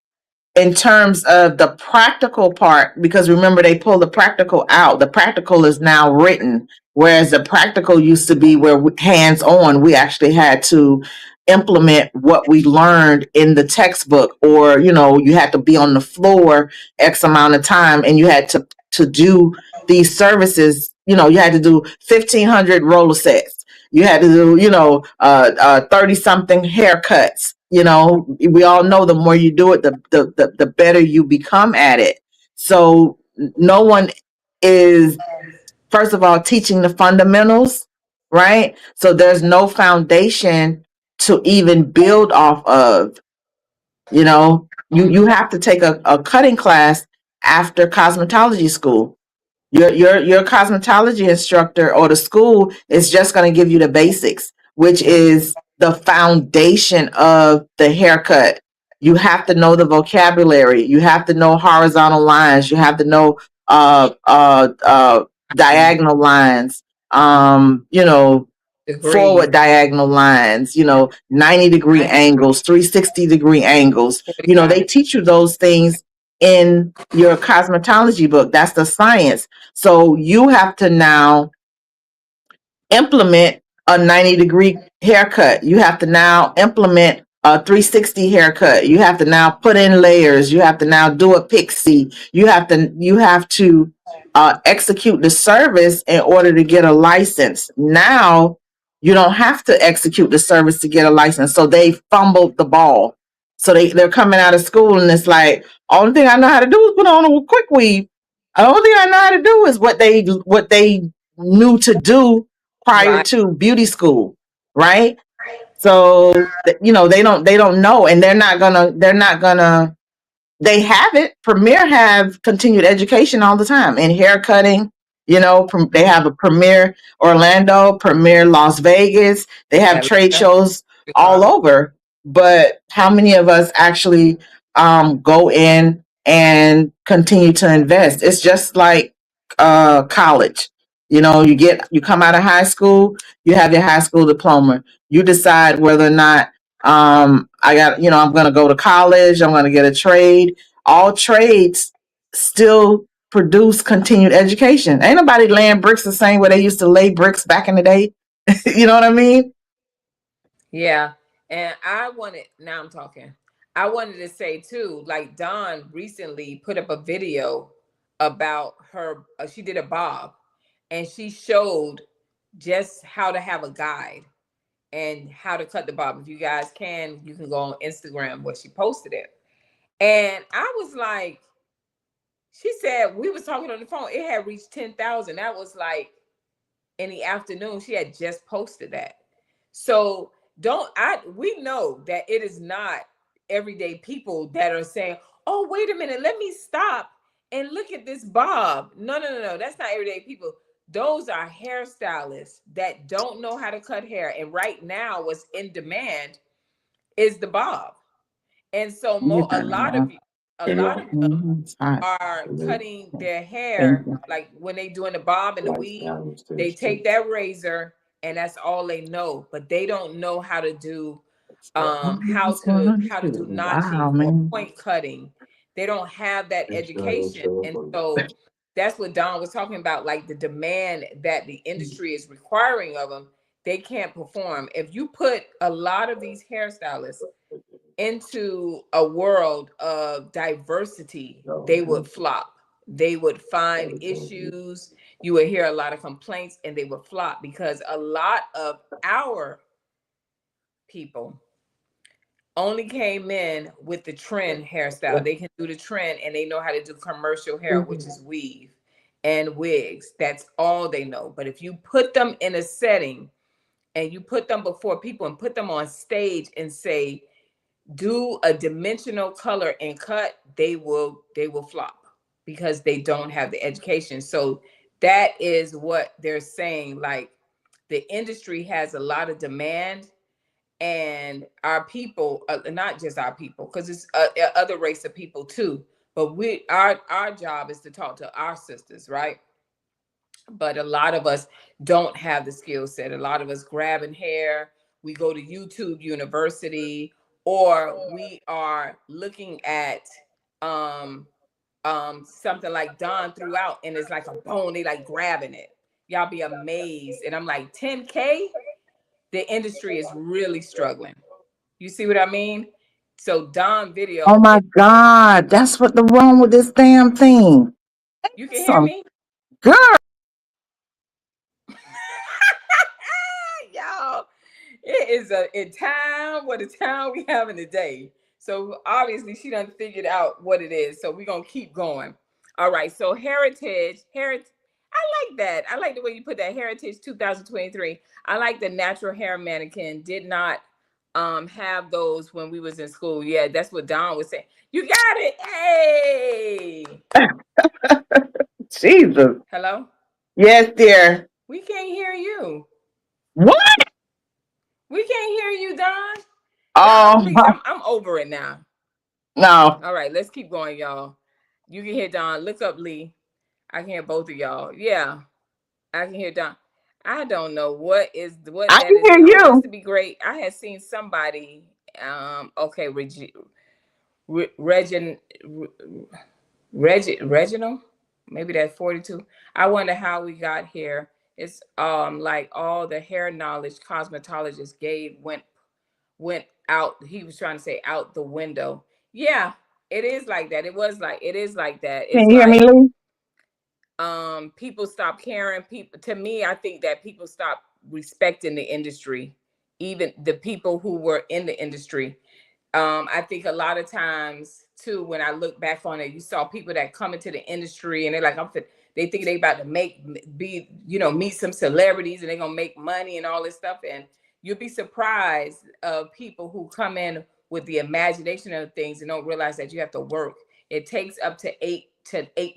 in terms of the practical part, because remember they pull the practical out. The practical is now written, whereas the practical used to be where hands on, we actually had to implement what we learned in the textbook, or you had to be on the floor X amount of time and you had to do these services. You had to do 1,500 roller sets. You had to do 30 something haircuts. We all know the more you do it, the better you become at it. So no one is, first of all, teaching the fundamentals, right? So there's no foundation to even build off of. You have to take a cutting class after cosmetology school. Your cosmetology instructor or the school is just going to give you the basics, which is the foundation of the haircut. You have to know the vocabulary. You have to know horizontal lines. You have to know diagonal lines. Degree. Forward diagonal lines. 90-degree angles, 360-degree angles. They 45. teach you those things in your cosmetology book. That's the science. So you have to now implement a 90-degree haircut. You have to now implement a 360 haircut. You have to now put in layers. You have to now do a pixie. You have to execute the service in order to get a license. Now you don't have to execute the service to get a license. So they fumbled the ball. So they're coming out of school and it's like, only thing I know how to do is put on a quick weave. The only thing I know how to do is what they knew to do prior Right. to beauty school, right? So they don't know, and they're not gonna they have it. Premier have continued education all the time in hair cutting. They have a Premier Orlando, Premier Las Vegas. They have trade Atlanta. shows all Chicago. over. But how many of us actually go in and continue to invest? It's just like college. You come out of high school, you have your high school diploma. You decide whether or not I'm going to go to college. I'm going to get a trade. All trades still produce continued education. Ain't nobody laying bricks the same way they used to lay bricks back in the day. You know what I mean? Yeah. And now I'm talking. I wanted to say too, like Dawn recently put up a video about her, she did a bob and she showed just how to have a guide and how to cut the bob. If you guys you can go on Instagram where she posted it. And I was like, she said, we was talking on the phone, it had reached 10,000. That was like in the afternoon. She had just posted that. So we know that it is not everyday people that are saying, oh, wait a minute, let me stop and look at this bob. No. That's not everyday people. Those are hairstylists that don't know how to cut hair. And right now, what's in demand is the bob. And so a lot of them are cutting their hair, like when they doing the bob and the weave, they take that razor and that's all they know, but they don't know how to do how to do Wow, notching or man. point cutting. They don't have that education. And so that's what Don was talking about, like the demand that the industry is requiring of them. They can't perform. If you put a lot of these hairstylists into a world of diversity, they would flop. They would find issues. You would hear a lot of complaints and they would flop because a lot of our people only came in with the trend hairstyle. They can do the trend and they know how to do commercial hair, which is weave and wigs. That's all they know. But if you put them in a setting and you put them before people and put them on stage and say, do a dimensional color and cut, they will flop because they don't have the education. So that is what they're saying. Like the industry has a lot of demand, and our people, not just our people, because it's other race of people too. But our job is to talk to our sisters, right? But a lot of us don't have the skill set. A lot of us grabbing hair, we go to YouTube University, or we are looking at something like Don threw out and it's like a bone, they like grabbing it. Y'all be amazed. And I'm like, 10K, the industry is really struggling. You see what I mean? So Don Oh video, my God, that's what the wrong with this damn thing. you can hear Some me? girl. Y'all, it is a time, what a time we having today. So obviously she done figured out what it is. So we're gonna keep going. All right. So heritage. I like that. I like the way you put that, Heritage 2023. I like the natural hair mannequin. Did not have those when we was in school. Yeah, that's what Don was saying. You got it. Hey. Jesus. Hello? Yes, dear. We can't hear you. What? We can't hear you, Don. Y'all, Oh, please, I'm over it now. no. All right, let's keep going, y'all. You can hear Don. Look up Lee. I can hear both of y'all. Yeah, I can hear Don. I don't know what I that can is. hear Oh, this you. would be great. I had seen somebody. Okay, Regin, Reginald. Maybe that's 42. I wonder how we got here. It's like all the hair knowledge cosmetologist gave went out. He was trying to say out the window. Yeah, it is like that. It is like that. Can It's you hear me, like Lee? people stop caring. People, to me, I think that people stop respecting the industry, even the people who were in the industry. I think a lot of times too, when I look back on it, you saw people that come into the industry and they're like, they think they about to meet some celebrities and they're gonna make money and all this stuff. And you'll be surprised of people who come in with the imagination of things and don't realize that you have to work. It takes up to 8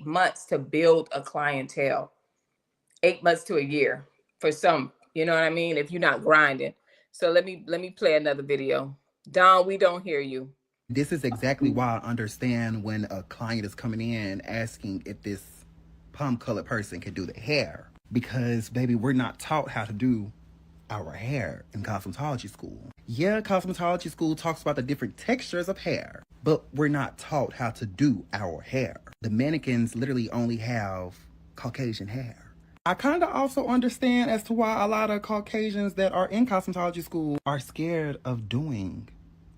months to build a clientele, 8 months to a year for some, you know what I mean? If you're not grinding. So let me play another video. Don, we don't hear you. This is exactly why I understand when a client is coming in asking if this palm colored person can do the hair. Because, baby, we're not taught how to do our hair in cosmetology school. Yeah, cosmetology school talks about the different textures of hair, but we're not taught how to do our hair. The mannequins literally only have Caucasian hair. I kind of also understand as to why a lot of Caucasians that are in cosmetology school are scared of doing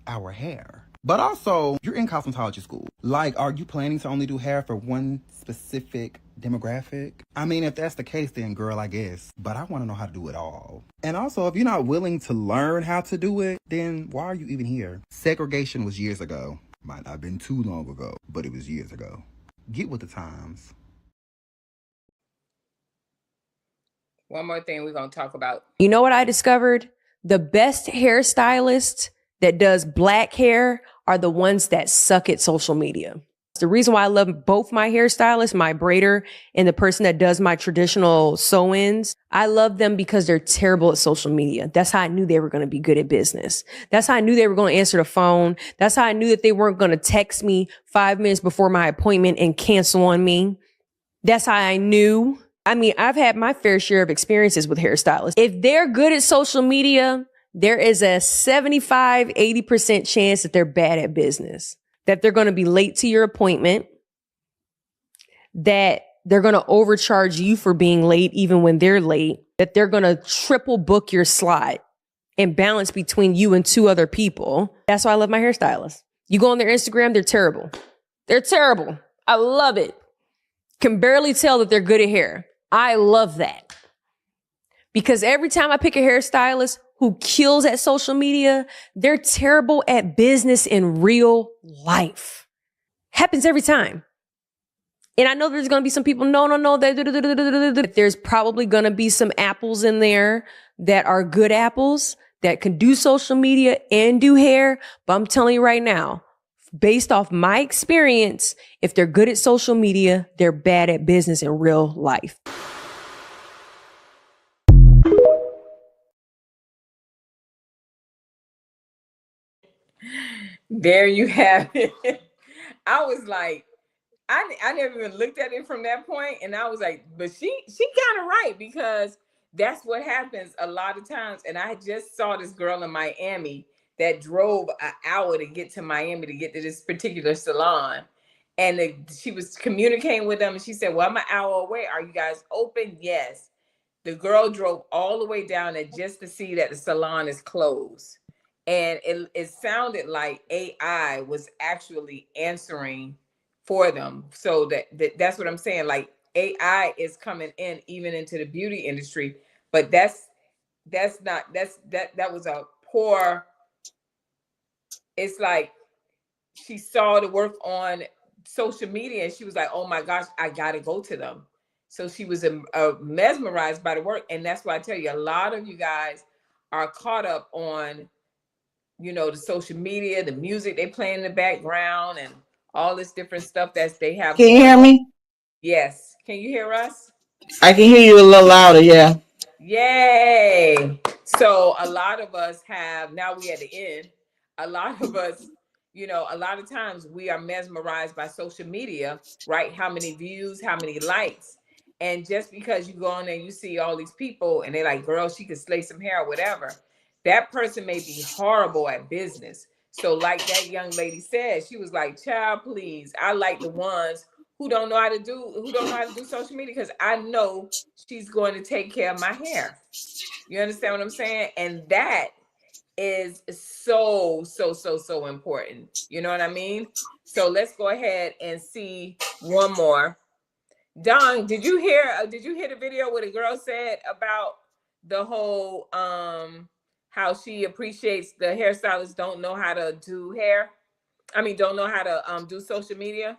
our hair. But also, you're in cosmetology school. Like, are you planning to only do hair for one specific demographic? I mean, if that's the case, then girl, I guess. But I want to know how to do it all. And also, if you're not willing to learn how to do it, then why are you even here? Segregation was years ago. Might not have been too long ago, but it was years ago. Get with the times. One more thing we're going to talk about. You know what I discovered? The best hairstylists that does black hair are the ones that suck at social media. The reason why I love both my hairstylists, my braider and the person that does my traditional sew-ins, I love them because they're terrible at social media. That's how I knew they were going to be good at business. That's how I knew they were going to answer the phone. That's how I knew that they weren't going to text me 5 minutes before my appointment and cancel on me. That's how I knew. I mean, I've had my fair share of experiences with hairstylists. If they're good at social media, there is a 75-80% chance that they're bad at business, that they're going to be late to your appointment, that they're going to overcharge you for being late even when they're late, that they're going to triple book your slot and balance between you and 2 other people. That's why I love my hairstylists. You go on their Instagram, they're terrible. They're terrible. I love it. Can barely tell that they're good at hair. I love that. Because every time I pick a hairstylist who kills at social media, they're terrible at business in real life. Happens every time. And I know there's going to be some people, no. There's probably going to be some apples in there that are good apples that can do social media and do hair. But I'm telling you right now, based off my experience, if they're good at social media, they're bad at business in real life. There you have it. I was like, I never even looked at it from that point, and I was like, but she kind of right, because that's what happens a lot of times. And I just saw this girl in Miami that drove an hour to get to Miami to get to this particular salon, and she was communicating with them, and she said, well, I'm an hour away. Are you guys open? Yes. The girl drove all the way down there just to see that the salon is closed. And it sounded like AI was actually answering for them. So that's what I'm saying. Like, AI is coming in even into the beauty industry, but that was a poor. It's like she saw the work on social media and she was like, oh my gosh, I gotta go to them. So she was mesmerized by the work. And that's why I tell you, a lot of you guys are caught up on, the social media, the music they play in the background, and all this different stuff that they have. Can you hear me? Yes. Can you hear us? I can hear you a little louder. Yeah. Yay. So a lot of us have, now we at the end, a lot of us, a lot of times we are mesmerized by social media, right? How many views, how many likes. And just because you go on there and you see all these people and they're like, girl, she could slay some hair or whatever, that person may be horrible at business. So like that young lady said, she was like, child, please, I like the ones who don't know how to do social media, because I know she's going to take care of my hair. You understand what I'm saying? And that is so important. You know what I mean? So let's go ahead and see one more. Don, did you hear the video where the girl said about the whole how she appreciates the hairstylists don't know how to do hair? I mean, don't know how to do social media?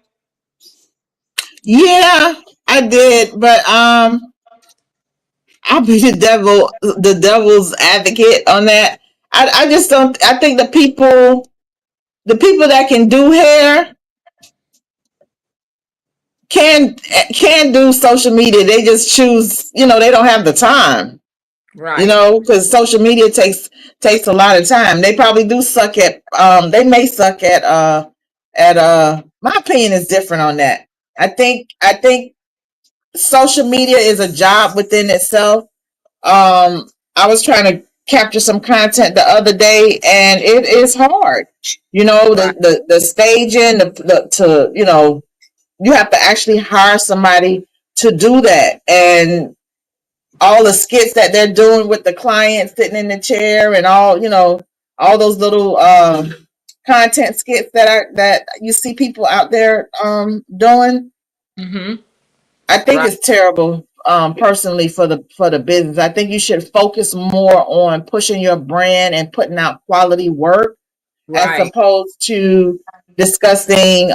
Yeah, I did, but I'll be the devil's advocate on that. I just don't. I think the people that can do hair can do social media. They just choose. They don't have the time. Right. Because social media takes a lot of time. They probably do suck at. They may suck at. My opinion is different on that. I think social media is a job within itself. I was trying to capture some content the other day, and it is hard. The staging, you have to actually hire somebody to do that, and all the skits that they're doing with the client sitting in the chair, and all those little content skits that you see people out there doing. Mm-hmm. I think it's terrible, personally, for the business. I think you should focus more on pushing your brand and putting out quality work, as opposed to discussing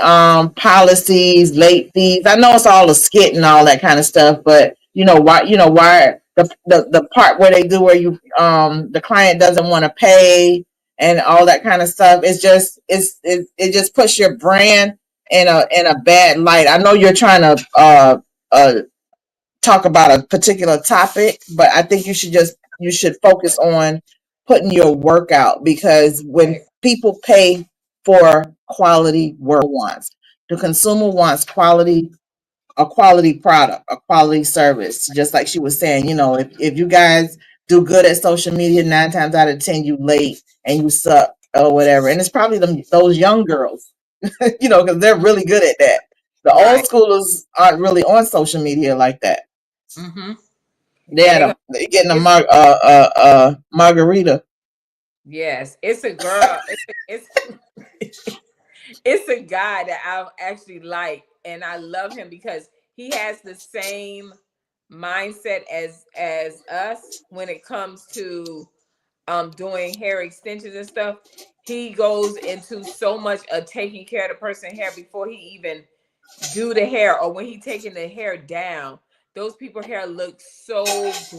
policies, late fees. I know it's all a skit and all that kind of stuff, but why the part where they do where you the client doesn't want to pay and all that kind of stuff. It just puts your brand in a bad light. I know you're trying to talk about a particular topic, but I think you should focus on putting your work out, because when people pay for quality work wants, the consumer wants a quality product, a quality service. Just like she was saying, if you guys do good at social media, 9 times out of 10 you late and you suck or whatever. And it's probably those young girls, because they're really good at that. The old schoolers aren't really on social media like that. Mm-hmm. They're getting a margarita. Yes, it's a girl. It's a guy that I actually like, and I love him because he has the same mindset as us when it comes to doing hair extensions and stuff. He goes into so much of taking care of the person's hair before he even do the hair, or when he taking the hair down. Those people hair looks so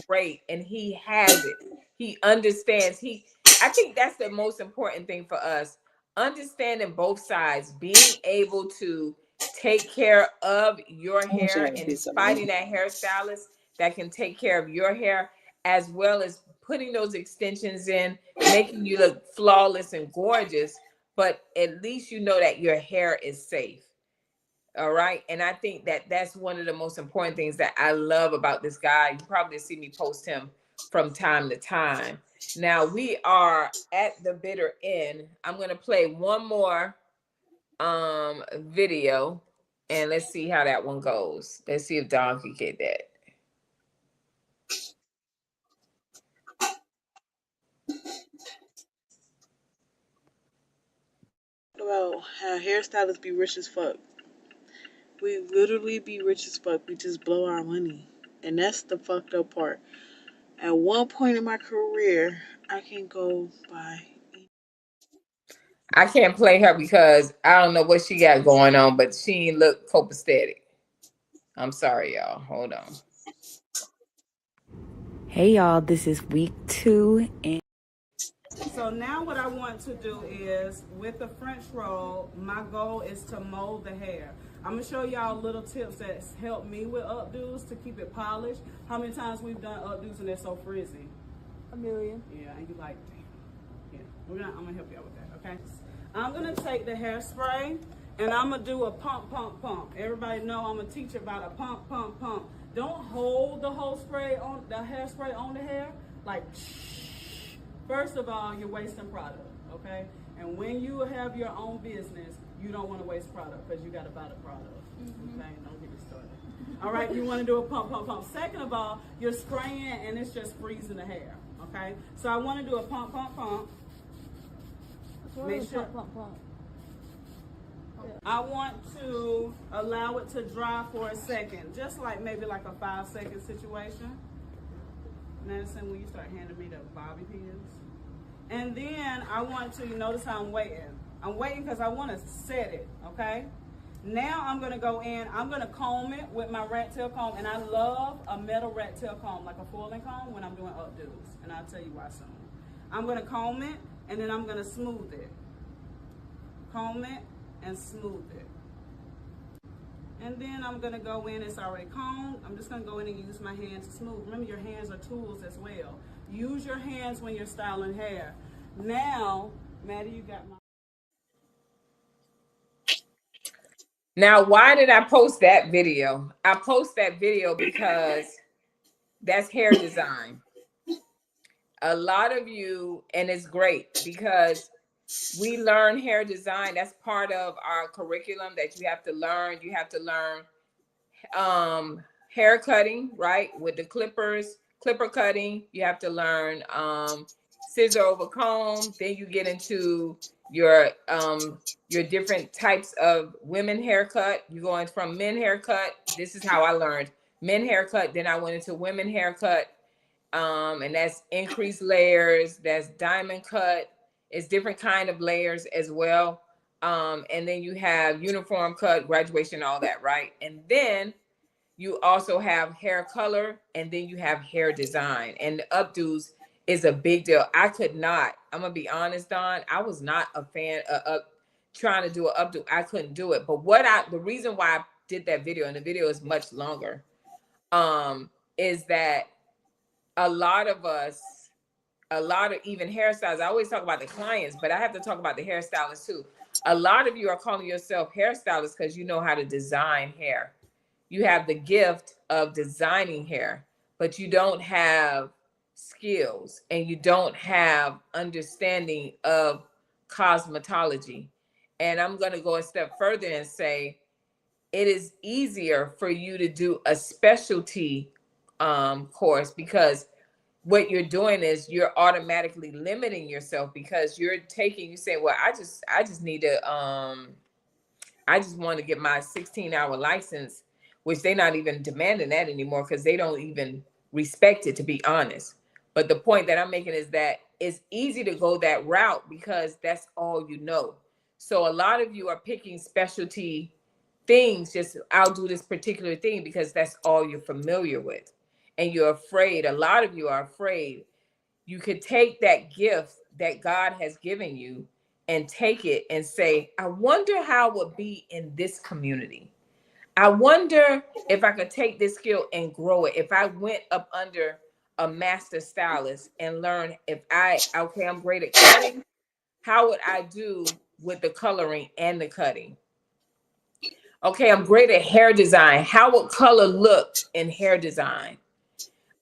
great, and he has it. He understands. I think that's the most important thing for us, understanding both sides, being able to take care of your hair and finding that hairstylist that can take care of your hair, as well as putting those extensions in, making you look flawless and gorgeous, but at least you know that your hair is safe. All right. And I think that that's one of the most important things that I love about this guy. You probably see me post him from time to time. Now we are at the bitter end. I'm going to play one more video, and let's see how that one goes. Let's see if Don can get that. About how hairstylists be rich as fuck. We literally be rich as fuck. We just blow our money. And that's the fucked up part. At one point in my career, I can go buy. I can't play her because I don't know what she got going on, but she ain't look copacetic. I'm sorry, y'all. Hold on. Hey y'all, this is week 2 and So now what I want to do is, with the French roll, my goal is to mold the hair. I'm going to show y'all little tips that's helped me with updos to keep it polished. How many times we've done updos and they're so frizzy? A million. Yeah, and you like, damn. Yeah, I'm going to help y'all with that, okay? I'm going to take the hairspray and I'm going to do a pump, pump, pump. Everybody know I'm going to teach about a pump, pump, pump. Don't hold the whole spray on the hairspray on the hair. Like, first of all, you're wasting product, okay? And when you have your own business, you don't want to waste product because you got to buy the product, okay? Don't get me started. All right, you want to do a pump, pump, pump. Second of all, you're spraying and it's just freezing the hair, okay? So I want to do a pump, pump, pump. Make sure. Pump, pump. I want to allow it to dry for a second, just like maybe like a 5-second situation. Madison, will you start handing me the bobby pins? And then I want to, notice how I'm waiting. I'm waiting because I want to set it, okay? Now I'm going to go in, I'm going to comb it with my rat tail comb, and I love a metal rat tail comb, like a foiling comb when I'm doing updos, and I'll tell you why soon. I'm going to comb it, and then I'm going to smooth it. Comb it and smooth it. And then I'm going to go in, it's already combed. I'm just going to go in and use my hands to smooth. Remember, your hands are tools as well. Use your hands when you're styling hair. Now, Maddie, you got my... Now, why did I post that video? I post that video because that's hair design. A lot of you, and it's great because we learn hair design. That's part of our curriculum that you have to learn. You have to learn hair cutting, right? With the clipper cutting. You have to learn scissor over comb. Then you get into your different types of women haircut. You're going from men haircut. This is how I learned men haircut. Then I went into women haircut. And that's increased layers, that's diamond cut, it's different kind of layers as well. And then you have uniform cut, graduation, all that, right? And then you also have hair color, and then you have hair design. And the updos is a big deal. I could not, I'm gonna be honest, Don, I was not a fan of trying to do an updo, I couldn't do it. But the reason why I did that video, and the video is much longer, is that a lot of us, a lot of even hairstylists, I always talk about the clients, but I have to talk about the hairstylists too. A lot of you are calling yourself hairstylists because you know how to design hair. You have the gift of designing hair, but you don't have skills and you don't have understanding of cosmetology. And I'm going to go a step further and say it is easier for you to do a specialty course, because what you're doing is you're automatically limiting yourself, because you say, well, I just need to I just want to get my 16-hour license, which they're not even demanding that anymore because they don't even respect it, to be honest. But the point that I'm making is that it's easy to go that route because that's all you know. So a lot of you are picking specialty things, just I'll do this particular thing because that's all you're familiar with. And you're afraid, a lot of you are afraid. You could take that gift that God has given you and take it and say, I wonder how it would be in this community. I wonder if I could take this skill and grow it. If I went up under a master stylist and learn, I'm great at cutting, how would I do with the coloring and the cutting? Okay, I'm great at hair design. How would color look in hair design?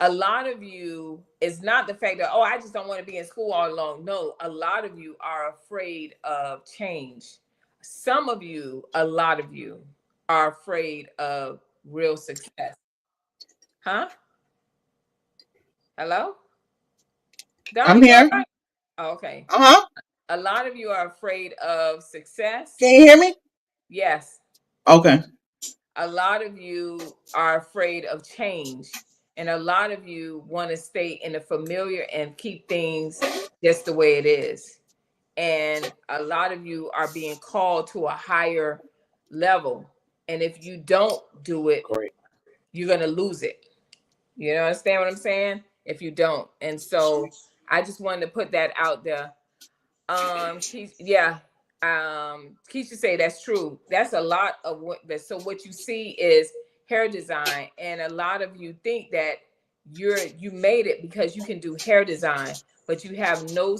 A lot of you, it's not the fact that, oh, I just don't want to be in school all along. No, a lot of you are afraid of change. Some of you, a lot of you are afraid of real success. Huh? Hello? Don, I'm you all here. right? Oh, okay. Uh-huh. A lot of you are afraid of success. Can you hear me? Yes. Okay. A lot of you are afraid of change. And a lot of you want to stay in the familiar and keep things just the way it is. And a lot of you are being called to a higher level. And if you don't do it, you're going to lose it. You know, understand what I'm saying? If you don't. And so I just wanted to put that out there. Yeah. Keisha say that's true. That's a lot of so what you see is hair design, and a lot of you think that you made it because you can do hair design, but you have no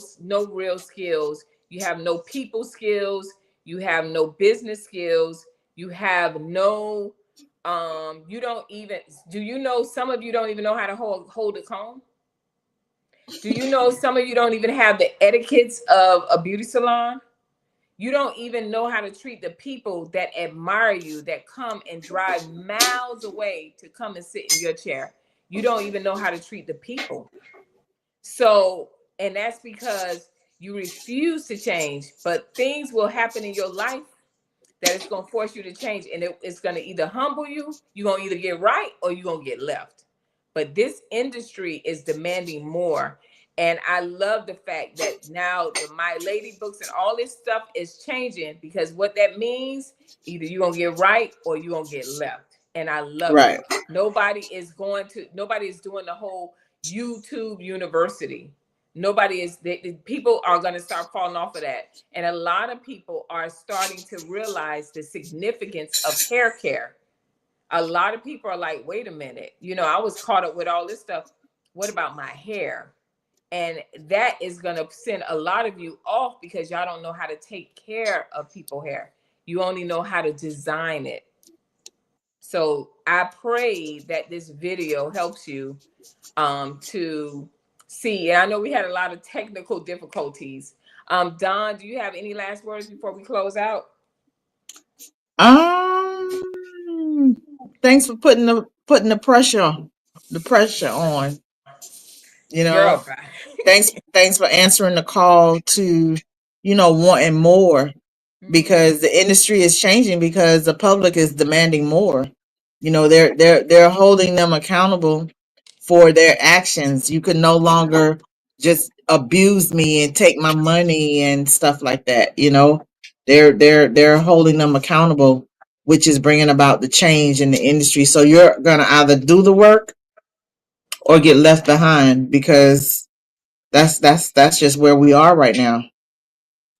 real skills. You have no people skills. You have no business skills. You have no you don't even, do you know some of you don't even know how to hold a comb? Do you know some of you don't even have the etiquettes of a beauty salon? You don't even know how to treat the people that admire you, that come and drive miles away to come and sit in your chair. You don't even know how to treat the people. So, and that's because you refuse to change, but things will happen in your life that it's going to force you to change, and it's going to either humble you, you're going to either get right or you're going to get left. But this industry is demanding more. And I love the fact that now the My Lady books and all this stuff is changing, because what that means, either you're going to get right or you're going to get left. And I love it. Right. Nobody is doing the whole YouTube university. People are going to start falling off of that. And a lot of people are starting to realize the significance of hair care. A lot of people are like, wait a minute, I was caught up with all this stuff. What about my hair? And that is going to send a lot of you off because y'all don't know how to take care of people's hair. You only know how to design it. So I pray that this video helps you to see. And I know we had a lot of technical difficulties. Don, do you have any last words before we close out? Thanks for putting the pressure on. Girl, Thanks for answering the call to, wanting more, because the industry is changing, because the public is demanding more. They're holding them accountable for their actions. You can no longer just abuse me and take my money and stuff like that. They're holding them accountable, which is bringing about the change in the industry. So you're going to either do the work or get left behind, because that's just where we are right now.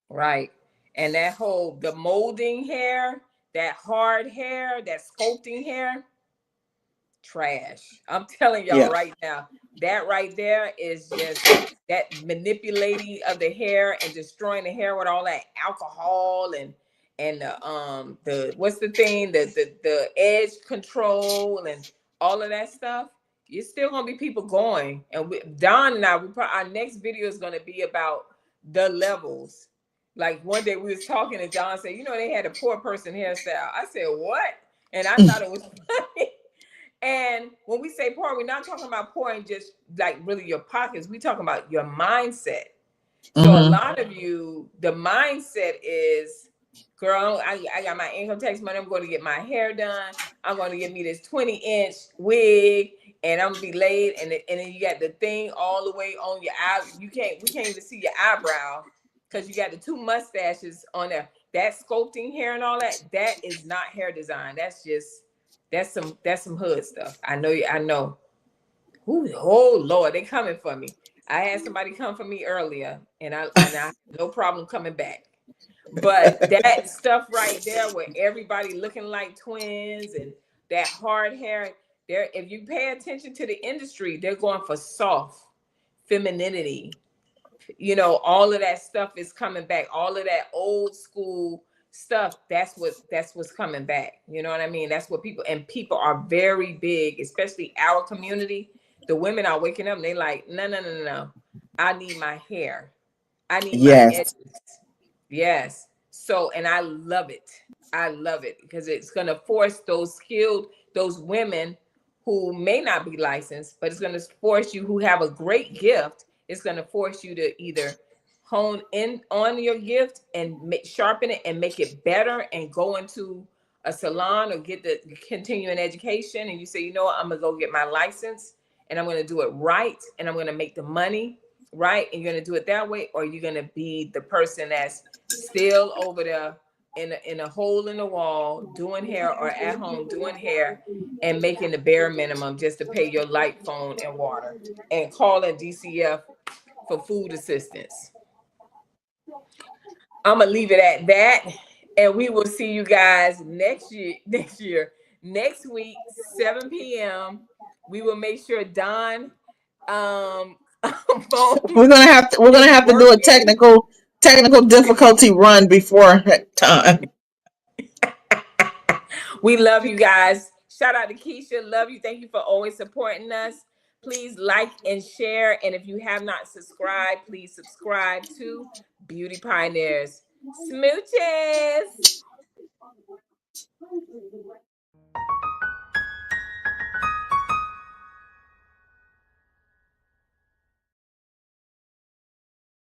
Right. And that whole the molding hair, that hard hair, that sculpting hair, trash. I'm telling y'all Yeah. right now, that right there is just that manipulating of the hair and destroying the hair with all that alcohol and the what's the thing, the edge control and all of that stuff. You're still gonna be people going. And Don and I, our next video is gonna be about the levels. Like one day we was talking and Don said, you know, they had a poor person hairstyle. I said, what? And I thought it was funny. And when we say poor, we're not talking about poor in just like really your pockets. We're talking about your mindset. So a lot of you, the mindset is, girl, I got my income tax money. I'm going to get my hair done. I'm going to get me this 20-inch wig, and I'm gonna be laid. And then you got the thing all the way on your eye. We can't even see your eyebrow because you got the two mustaches on there. That sculpting hair and all that, that is not hair design. That's some hood stuff. I know. Ooh, oh Lord, they coming for me. I had somebody come for me earlier, and I had no problem coming back. But that stuff right there, where everybody looking like twins and that hard hair, there. If you pay attention to the industry, they're going for soft femininity. You know, all of that stuff is coming back. All of that old school stuff, that's what's coming back. You know what I mean? That's what people are very big, especially our community. The women are waking up and they like, no. I need my hair. I need my edges. Yes. Yes. So, and I love it. I love it because it's going to force those women who may not be licensed, but it's going to force you who have a great gift. It's going to force you to either hone in on your gift and sharpen it and make it better and go into a salon or get the continuing education. And you say, you know what, I'm going to go get my license and I'm going to do it right. And I'm going to make the money right. And you're going to do it that way. Or you're going to be the person that's still over there in a hole in the wall doing hair, or at home doing hair and making the bare minimum just to pay your light, phone, and water, and calling DCF for food assistance. I'm gonna leave it at that, and we will see you guys next week, 7 p.m. We will make sure Don phone We're gonna is have to do a working. technical difficulty run before time. We love you guys. Shout out to Keisha. Love you. Thank you for always supporting us. Please like and share. And if you have not subscribed, please subscribe to Beauty Pioneers. Smooches.